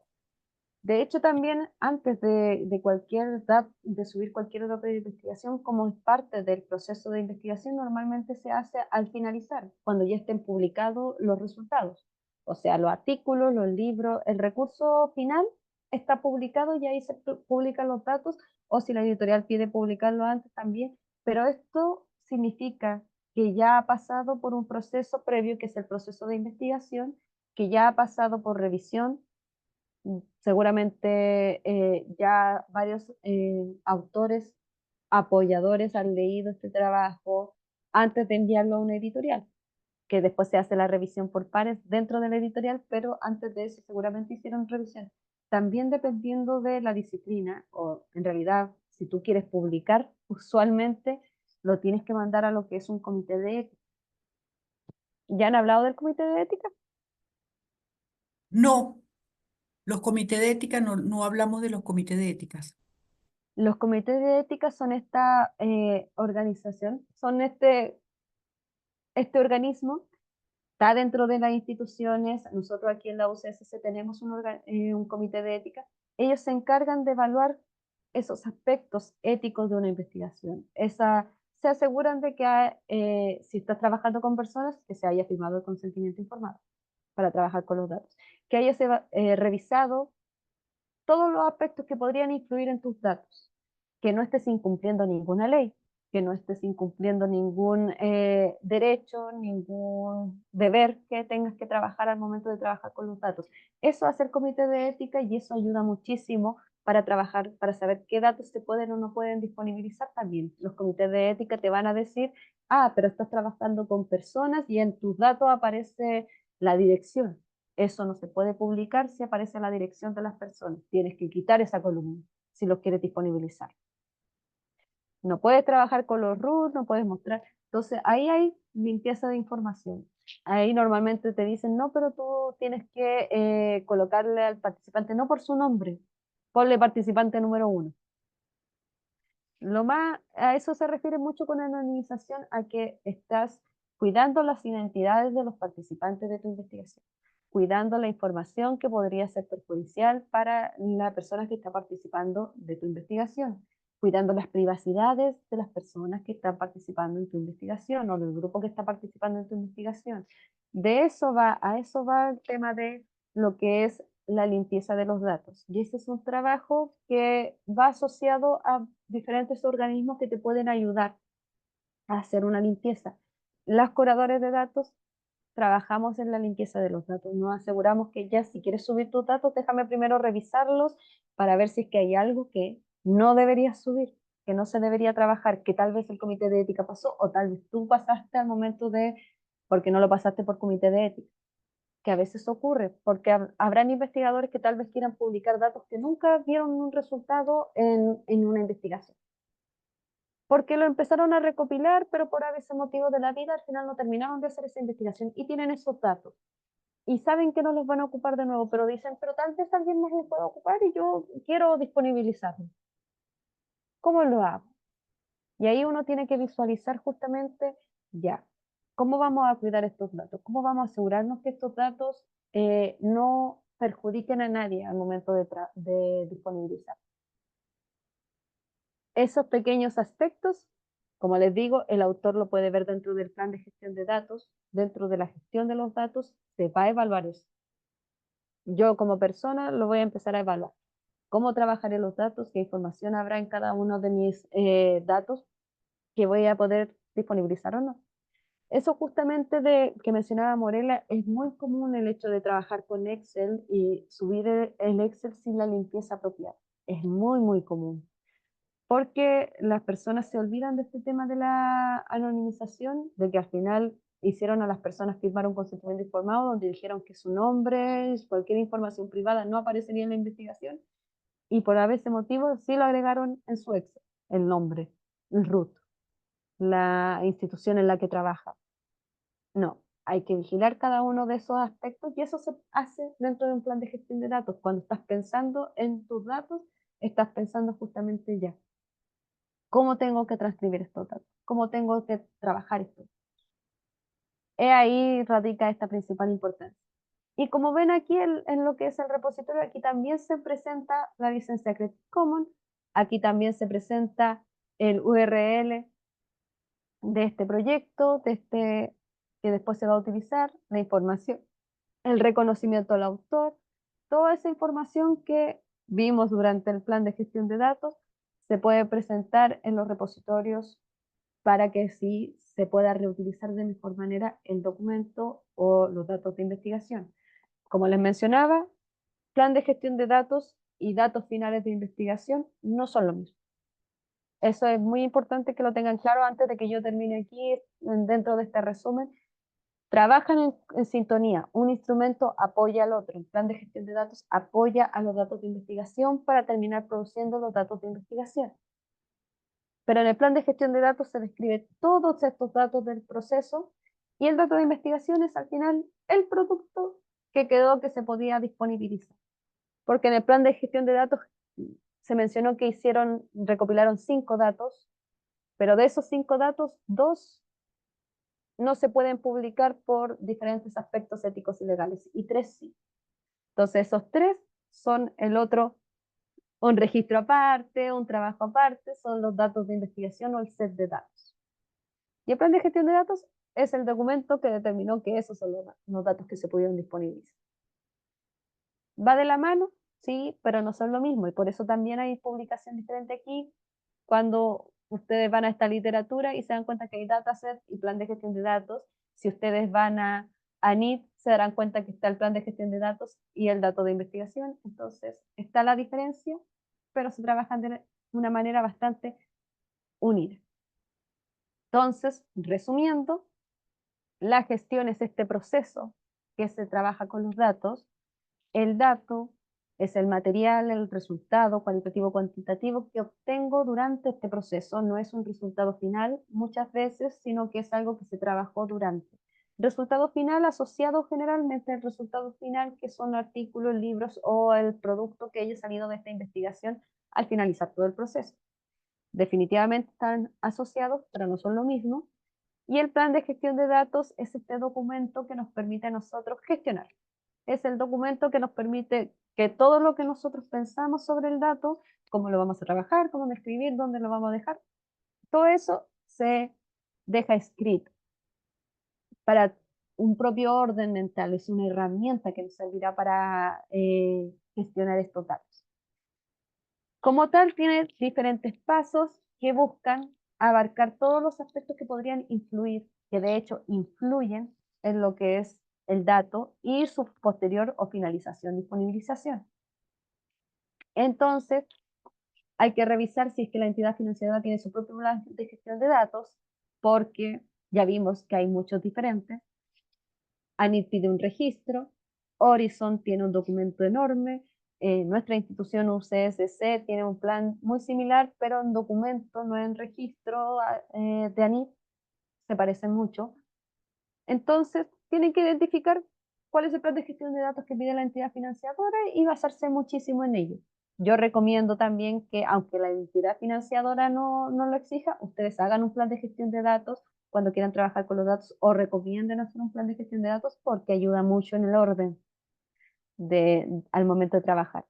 De hecho, también antes de de subir cualquier dato de investigación, como es parte del proceso de investigación, normalmente se hace al finalizar, cuando ya estén publicados los resultados. O sea, los artículos, los libros, el recurso final está publicado y ahí se publican los datos, o si la editorial pide publicarlo antes también. Pero esto significa que ya ha pasado por un proceso previo, que es el proceso de investigación, que ya ha pasado por revisión. Seguramente ya varios autores apoyadores han leído este trabajo antes de enviarlo a una editorial, que después se hace la revisión por pares dentro de la editorial, pero antes de eso seguramente hicieron revisión. También dependiendo de la disciplina, o en realidad, si tú quieres publicar, usualmente lo tienes que mandar a lo que es un comité de ética. ¿Ya han hablado del comité de ética? No, los comités de ética no hablamos de los comités de éticas. Los comités de ética son esta organización, son este organismo, está dentro de las instituciones. Nosotros aquí en la UCSC tenemos un comité de ética. Ellos se encargan de evaluar esos aspectos éticos de una investigación. Se aseguran de que si estás trabajando con personas, que se haya firmado el consentimiento informado para trabajar con los datos, que hayas revisado todos los aspectos que podrían influir en tus datos, que no estés incumpliendo ninguna ley, que no estés incumpliendo ningún derecho, ningún deber que tengas que trabajar al momento de trabajar con los datos. Eso hace el comité de ética y eso ayuda muchísimo para trabajar, para saber qué datos se pueden o no pueden disponibilizar también. Los comités de ética te van a decir, pero estás trabajando con personas y en tus datos aparece la dirección. Eso no se puede publicar si aparece la dirección de las personas. Tienes que quitar esa columna si los quieres disponibilizar. No puedes trabajar con los root, no puedes mostrar. Entonces, ahí hay limpieza de información. Ahí normalmente te dicen, no, pero tú tienes que colocarle al participante, no por su nombre, ponle participante número 1. A eso se refiere mucho con anonimización, a que estás cuidando las identidades de los participantes de tu investigación, cuidando la información que podría ser perjudicial para la persona que está participando de tu investigación, cuidando las privacidades de las personas que están participando en tu investigación o del grupo que está participando en tu investigación. A eso va el tema de lo que es la limpieza de los datos. Y ese es un trabajo que va asociado a diferentes organismos que te pueden ayudar a hacer una limpieza. Los curadores de datos trabajamos en la limpieza de los datos. Nos aseguramos que ya si quieres subir tus datos, déjame primero revisarlos para ver si es que hay algo que no deberías subir, que no se debería trabajar, que tal vez el comité de ética pasó o tal vez tú pasaste al momento porque no lo pasaste por comité de ética, que a veces ocurre, porque habrán investigadores que tal vez quieran publicar datos que nunca vieron un resultado en una investigación, porque lo empezaron a recopilar, pero por a veces motivos de la vida al final no terminaron de hacer esa investigación y tienen esos datos y saben que no los van a ocupar de nuevo, pero dicen, pero tal vez alguien más los pueda ocupar y yo quiero disponibilizarlo. ¿Cómo lo hago? Y ahí uno tiene que visualizar justamente, ya, ¿cómo vamos a cuidar estos datos? ¿Cómo vamos a asegurarnos que estos datos no perjudiquen a nadie al momento de disponibilizar? Esos pequeños aspectos, como les digo, el autor lo puede ver dentro del plan de gestión de datos. Dentro de la gestión de los datos se va a evaluar eso. Yo como persona lo voy a empezar a evaluar. ¿Cómo trabajaré los datos? ¿Qué información habrá en cada uno de mis datos que voy a poder disponibilizar o no? Eso justamente que mencionaba Morela, es muy común el hecho de trabajar con Excel y subir el Excel sin la limpieza apropiada. Es muy, muy común. Porque las personas se olvidan de este tema de la anonimización, de que al final hicieron a las personas firmar un consentimiento informado donde dijeron que su nombre, cualquier información privada no aparecería en la investigación, y por ese motivo sí lo agregaron en su Excel, el nombre, el root, la institución en la que trabaja. No, hay que vigilar cada uno de esos aspectos y eso se hace dentro de un plan de gestión de datos. Cuando estás pensando en tus datos, estás pensando justamente ya, ¿cómo tengo que transcribir estos datos? ¿Cómo tengo que trabajar esto? Ahí radica esta principal importancia. Y como ven aquí en lo que es el repositorio, aquí también se presenta la licencia Creative Commons, aquí también se presenta el URL de este proyecto, que después se va a utilizar, la información, el reconocimiento al autor, toda esa información que vimos durante el plan de gestión de datos se puede presentar en los repositorios para que sí se pueda reutilizar de mejor manera el documento o los datos de investigación. Como les mencionaba, plan de gestión de datos y datos finales de investigación no son lo mismo. Eso es muy importante que lo tengan claro antes de que yo termine aquí dentro de este resumen. Trabajan en sintonía. Un instrumento apoya al otro. Un plan de gestión de datos apoya a los datos de investigación para terminar produciendo los datos de investigación. Pero en el plan de gestión de datos se describe todos estos datos del proceso y el dato de investigación es al final el producto que quedó que se podía disponibilizar. Porque en el plan de gestión de datos se mencionó que recopilaron 5 datos, pero de esos 5 datos, 2 no se pueden publicar por diferentes aspectos éticos y legales, y 3 sí. Entonces esos 3 son el otro, un registro aparte, un trabajo aparte, son los datos de investigación o el set de datos. Y el plan de gestión de datos es el documento que determinó que esos son los datos que se pudieron disponibilizar. ¿Va de la mano? Sí, pero no son lo mismo, y por eso también hay publicación diferente aquí cuando ustedes van a esta literatura y se dan cuenta que hay dataset y plan de gestión de datos. Si ustedes van a NID, se darán cuenta que está el plan de gestión de datos y el dato de investigación. Entonces, está la diferencia, pero se trabajan de una manera bastante unida. Entonces, resumiendo, la gestión es este proceso que se trabaja con los datos. El dato es el material, el resultado cualitativo cuantitativo que obtengo durante este proceso. No es un resultado final muchas veces, sino que es algo que se trabajó durante. Resultado final asociado generalmente al resultado final, que son artículos, libros o el producto que haya salido de esta investigación al finalizar todo el proceso. Definitivamente están asociados, pero no son lo mismo. Y el plan de gestión de datos es este documento que nos permite a nosotros gestionar. Es el documento que nos permite que todo lo que nosotros pensamos sobre el dato, cómo lo vamos a trabajar, cómo escribir, dónde lo vamos a dejar, todo eso se deja escrito para un propio orden mental. Es una herramienta que nos servirá para gestionar estos datos. Como tal, tiene diferentes pasos que buscan abarcar todos los aspectos que podrían influir, que de hecho influyen en lo que es el dato y su posterior o finalización, disponibilización. Entonces, hay que revisar si es que la entidad financiadora tiene su propio plan de gestión de datos, porque ya vimos que hay muchos diferentes. ANID pide un registro, Horizon tiene un documento enorme, nuestra institución UCSC tiene un plan muy similar, pero en documento, no en registro de ANID, se parecen mucho. Entonces, tienen que identificar cuál es el plan de gestión de datos que pide la entidad financiadora y basarse muchísimo en ello. Yo recomiendo también que, aunque la entidad financiadora no lo exija, ustedes hagan un plan de gestión de datos cuando quieran trabajar con los datos o recomienden hacer un plan de gestión de datos porque ayuda mucho en el orden al momento de trabajar.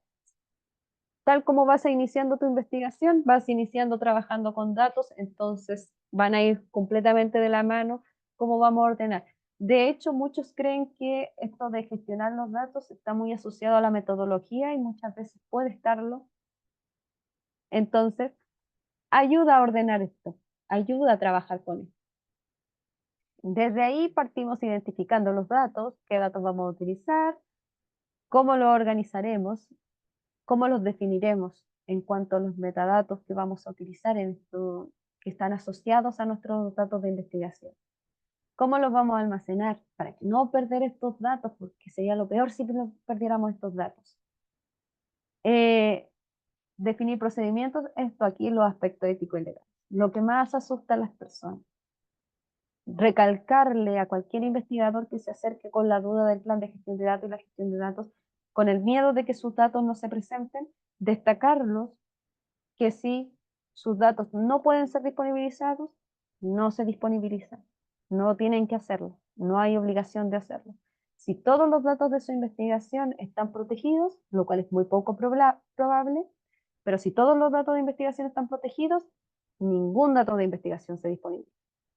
Tal como vas iniciando tu investigación, vas iniciando trabajando con datos, entonces van a ir completamente de la mano cómo vamos a ordenar. De hecho, muchos creen que esto de gestionar los datos está muy asociado a la metodología y muchas veces puede estarlo. Entonces, ayuda a ordenar esto, ayuda a trabajar con esto. Desde ahí partimos identificando los datos, qué datos vamos a utilizar, cómo lo organizaremos, cómo los definiremos en cuanto a los metadatos que vamos a utilizar en esto, que están asociados a nuestros datos de investigación. ¿Cómo los vamos a almacenar para que no perder estos datos? Porque sería lo peor si perdiéramos estos datos. Definir procedimientos, esto aquí los aspectos éticos y legales. Lo que más asusta a las personas. Recalcarle a cualquier investigador que se acerque con la duda del plan de gestión de datos y la gestión de datos, con el miedo de que sus datos no se presenten, destacarlos que si sus datos no pueden ser disponibilizados, no se disponibilizan. No tienen que hacerlo, no hay obligación de hacerlo. Si todos los datos de su investigación están protegidos, lo cual es muy poco probable, pero si todos los datos de investigación están protegidos, ningún dato de investigación se disponibiliza.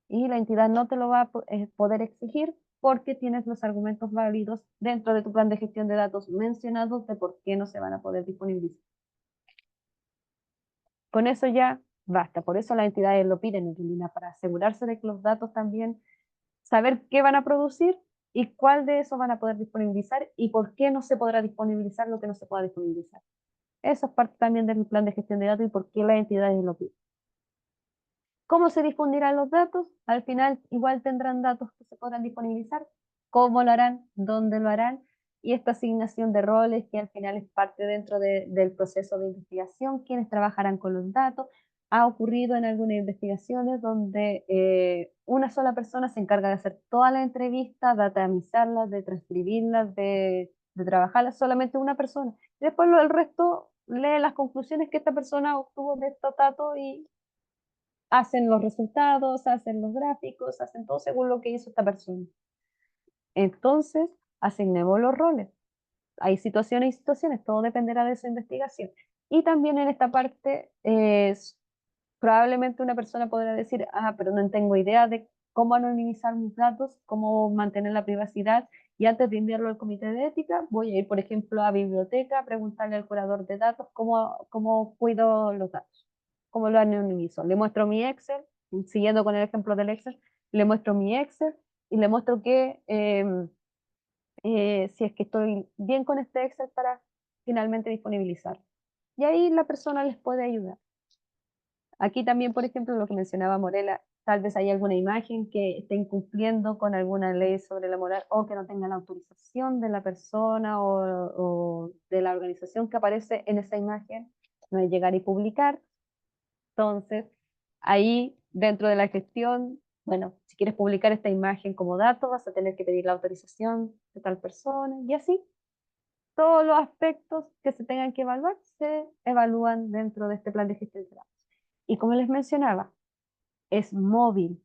Y la entidad no te lo va a poder exigir porque tienes los argumentos válidos dentro de tu plan de gestión de datos mencionados de por qué no se van a poder disponibilizar. Con eso ya basta. Por eso las entidades lo piden en realidad, para asegurarse de que los datos también, saber qué van a producir y cuál de eso van a poder disponibilizar y por qué no se podrá disponibilizar lo que no se pueda disponibilizar. Eso es parte también del plan de gestión de datos y por qué las entidades lo piden. ¿Cómo se difundirán los datos? Al final igual tendrán datos que se podrán disponibilizar. ¿Cómo lo harán? ¿Dónde lo harán? Y esta asignación de roles que al final es parte dentro del proceso de investigación, quienes trabajarán con los datos. Ha ocurrido en algunas investigaciones donde una sola persona se encarga de hacer toda la entrevista, de atomizarlas, de transcribirlas, de trabajarlas, solamente una persona. Después el resto lee las conclusiones que esta persona obtuvo de estos datos y hacen los resultados, hacen los gráficos, hacen todo según lo que hizo esta persona. Entonces, asignemos los roles. Hay situaciones y situaciones, todo dependerá de su investigación. Y también en esta parte, probablemente una persona podrá decir, pero no tengo idea de cómo anonimizar mis datos, cómo mantener la privacidad, y antes de enviarlo al comité de ética, voy a ir, por ejemplo, a biblioteca, a preguntarle al curador de datos cómo cuido los datos, cómo lo anonimizo. Le muestro mi Excel, siguiendo con el ejemplo del Excel, le muestro mi Excel y le muestro que si es que estoy bien con este Excel para finalmente disponibilizar. Y ahí la persona les puede ayudar. Aquí también, por ejemplo, lo que mencionaba Morela, tal vez hay alguna imagen que esté incumpliendo con alguna ley sobre la moral o que no tenga la autorización de la persona o de la organización que aparece en esa imagen, no es llegar y publicar. Entonces, ahí dentro de la gestión, bueno, si quieres publicar esta imagen como dato, vas a tener que pedir la autorización de tal persona y así. Todos los aspectos que se tengan que evaluar se evalúan dentro de este plan de gestión de datos. Y como les mencionaba, es móvil.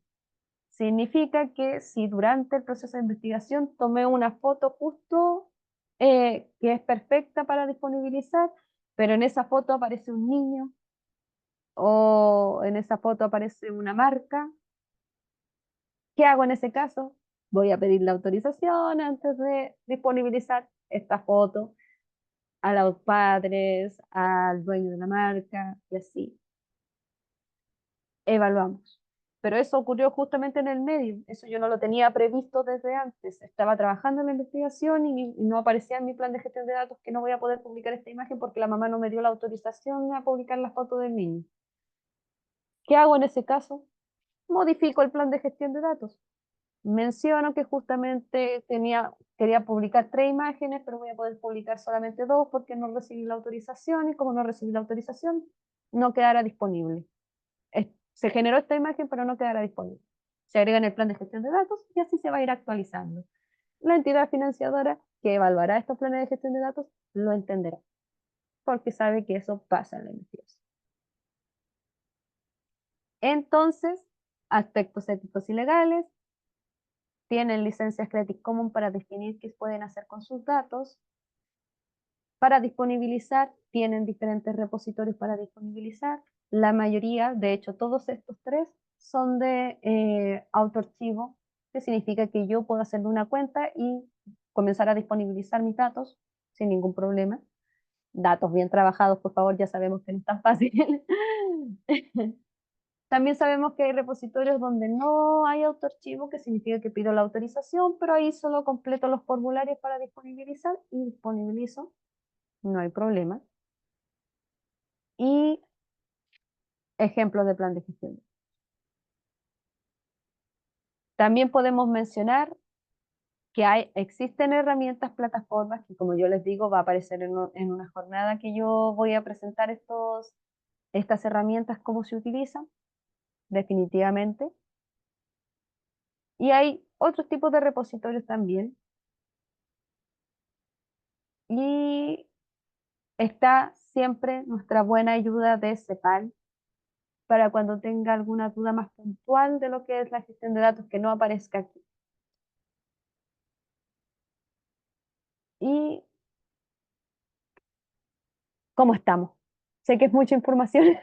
Significa que si durante el proceso de investigación tomé una foto justo que es perfecta para disponibilizar, pero en esa foto aparece un niño o en esa foto aparece una marca, ¿qué hago en ese caso? Voy a pedir la autorización antes de disponibilizar esta foto a los padres, al dueño de la marca y así. Evaluamos. Pero eso ocurrió justamente en el medio, eso yo no lo tenía previsto desde antes, estaba trabajando en la investigación y no aparecía en mi plan de gestión de datos que no voy a poder publicar esta imagen porque la mamá no me dio la autorización a publicar la foto del niño. ¿Qué hago en ese caso? Modifico el plan de gestión de datos. Menciono que justamente quería publicar 3 imágenes, pero voy a poder publicar solamente 2 porque no recibí la autorización y como no recibí la autorización, no quedará disponible. Se generó esta imagen, pero no quedará disponible. Se agrega en el plan de gestión de datos y así se va a ir actualizando. La entidad financiadora que evaluará estos planes de gestión de datos lo entenderá, porque sabe que eso pasa en la investigación. Entonces, aspectos éticos y legales, tienen licencias Creative Commons para definir qué pueden hacer con sus datos. Para disponibilizar, tienen diferentes repositorios para disponibilizar. La mayoría, de hecho, todos estos 3 son de autoarchivo, que significa que yo puedo hacerle una cuenta y comenzar a disponibilizar mis datos sin ningún problema. Datos bien trabajados, por favor, ya sabemos que no es tan fácil. También sabemos que hay repositorios donde no hay autoarchivo, que significa que pido la autorización, pero ahí solo completo los formularios para disponibilizar y disponibilizo, no hay problema. Y ejemplos de plan de gestión. También podemos mencionar que existen herramientas, plataformas, que como yo les digo, va a aparecer en una jornada que yo voy a presentar estas herramientas, cómo se utilizan, definitivamente. Y hay otros tipos de repositorios también. Y está siempre nuestra buena ayuda de CEPAL para cuando tenga alguna duda más puntual de lo que es la gestión de datos que no aparezca aquí. Y ¿cómo estamos? Sé que es mucha información.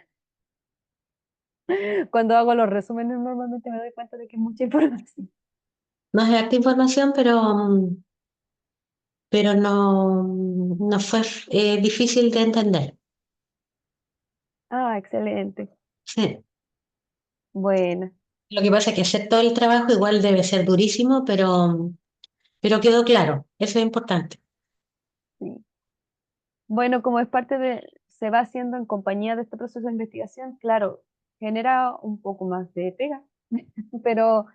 Cuando hago los resúmenes normalmente me doy cuenta de que es mucha información. No es harta información, pero no fue difícil de entender. Excelente. Sí. Bueno, Lo que pasa es que hacer todo el trabajo igual debe ser durísimo, pero quedó claro, eso es importante. sí. Bueno, como es parte se va haciendo en compañía de este proceso de investigación, claro, genera un poco más de pega, pero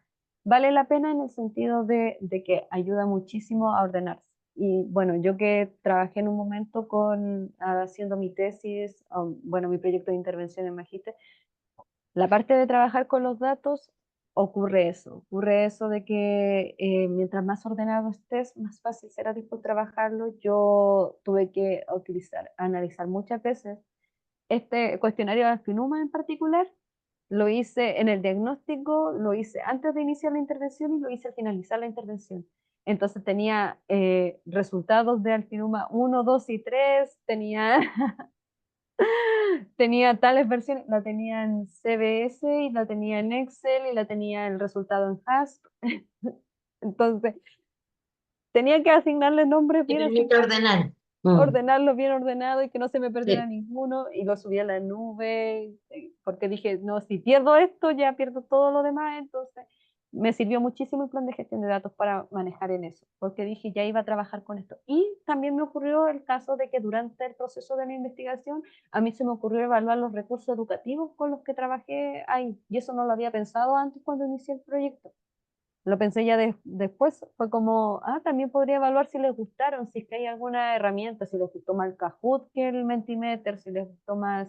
vale la pena en el sentido de que ayuda muchísimo a ordenarse. Y bueno, yo que trabajé en un momento haciendo mi tesis, bueno, mi proyecto de intervención en Magíster, la parte de trabajar con los datos ocurre eso de que mientras más ordenado estés, más fácil será después trabajarlo. Yo tuve que analizar muchas veces este cuestionario de Alfinuma en particular. Lo hice en el diagnóstico, lo hice antes de iniciar la intervención y lo hice al finalizar la intervención. Entonces tenía resultados de Alfinuma 1, 2 y 3, tenía tales versiones, la tenía en CBS y la tenía en Excel y la tenía el resultado en HASP. Entonces tenía que asignarle nombres Te bien permite asignados, ordenar. ordenarlo bien ordenado y que no se me perdiera Sí. ninguno, y lo subí a la nube, porque dije, no, si pierdo esto, ya pierdo todo lo demás. Entonces me sirvió muchísimo el plan de gestión de datos para manejar en eso, porque dije, ya iba a trabajar con esto. Y también me ocurrió el caso de que durante el proceso de la investigación, a mí se me ocurrió evaluar los recursos educativos con los que trabajé ahí, y eso no lo había pensado antes cuando inicié el proyecto. Lo pensé ya después, fue como, también podría evaluar si les gustaron, si es que hay alguna herramienta, si les gustó más el Kahoot que el Mentimeter, si les gustó más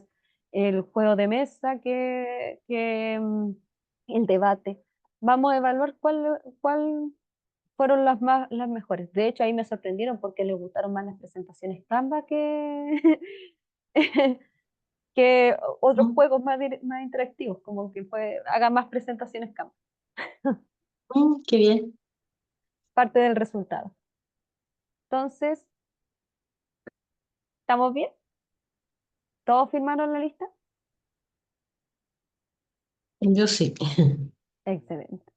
el juego de mesa que el debate. Vamos a evaluar cuál fueron las mejores. De hecho, ahí me sorprendieron porque les gustaron más las presentaciones Canva que otros Mm, juegos más interactivos, como que haga más presentaciones Canva, qué bien. parte del resultado. Entonces, ¿estamos bien? ¿Todos firmaron la lista? Yo sí. Excelente.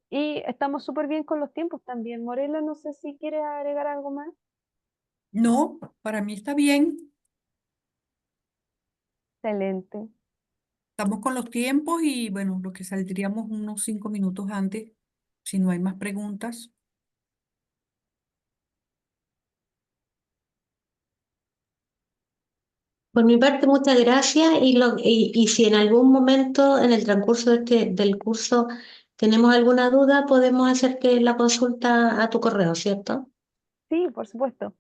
Y estamos súper bien con los tiempos también. Morela, no sé si quiere agregar algo más. No, para mí está bien. Excelente. Estamos con los tiempos y bueno, lo que saldríamos unos 5 minutos antes, si no hay más preguntas. Por mi parte, muchas gracias y si en algún momento en el transcurso del curso tenemos alguna duda, podemos hacer que la consulta a tu correo, ¿cierto? Sí, por supuesto.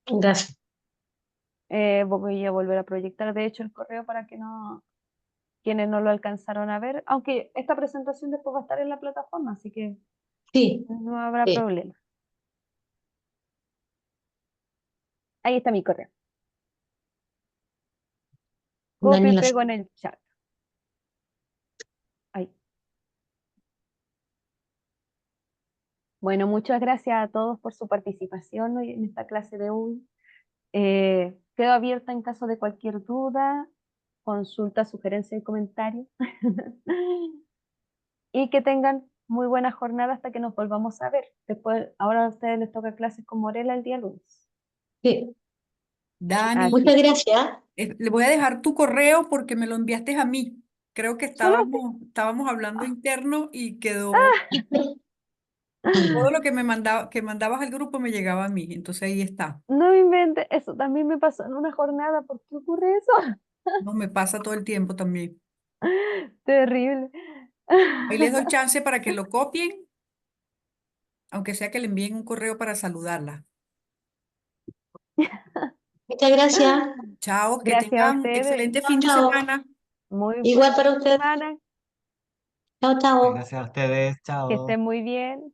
Gracias. Voy a volver a proyectar, de hecho, el correo para que quienes no lo alcanzaron a ver, aunque esta presentación después va a estar en la plataforma, así que Sí, no habrá sí, problema. Ahí está mi correo. Copio y Daniela. pego en el chat. Ahí. Bueno, muchas gracias a todos por su participación hoy en esta clase de hoy. Quedo abierta en caso de cualquier duda, consulta, sugerencia y comentario. Y que tengan muy buena jornada hasta que nos volvamos a ver. Después, ahora a ustedes les toca clases con Morela el día lunes. Sí. Dani, Muchas Así. gracias. le voy a dejar tu correo porque me lo enviaste a mí. Creo que Solo estábamos hablando interno y quedó todo lo que que mandabas al grupo me llegaba a mí. Entonces ahí está. no me inventes, eso también me pasó en una jornada. ¿Por qué ocurre eso? No me pasa todo el tiempo también. Terrible. Ahí les doy chance para que lo copien, aunque sea que le envíen un correo para saludarla. Muchas gracias. Chao, que Gracias a tengan ustedes. excelente Chao, fin de chao. semana. Muy buen Igual para fin de usted. semana. Chao, chao. Gracias a ustedes, Que chao. estén muy bien.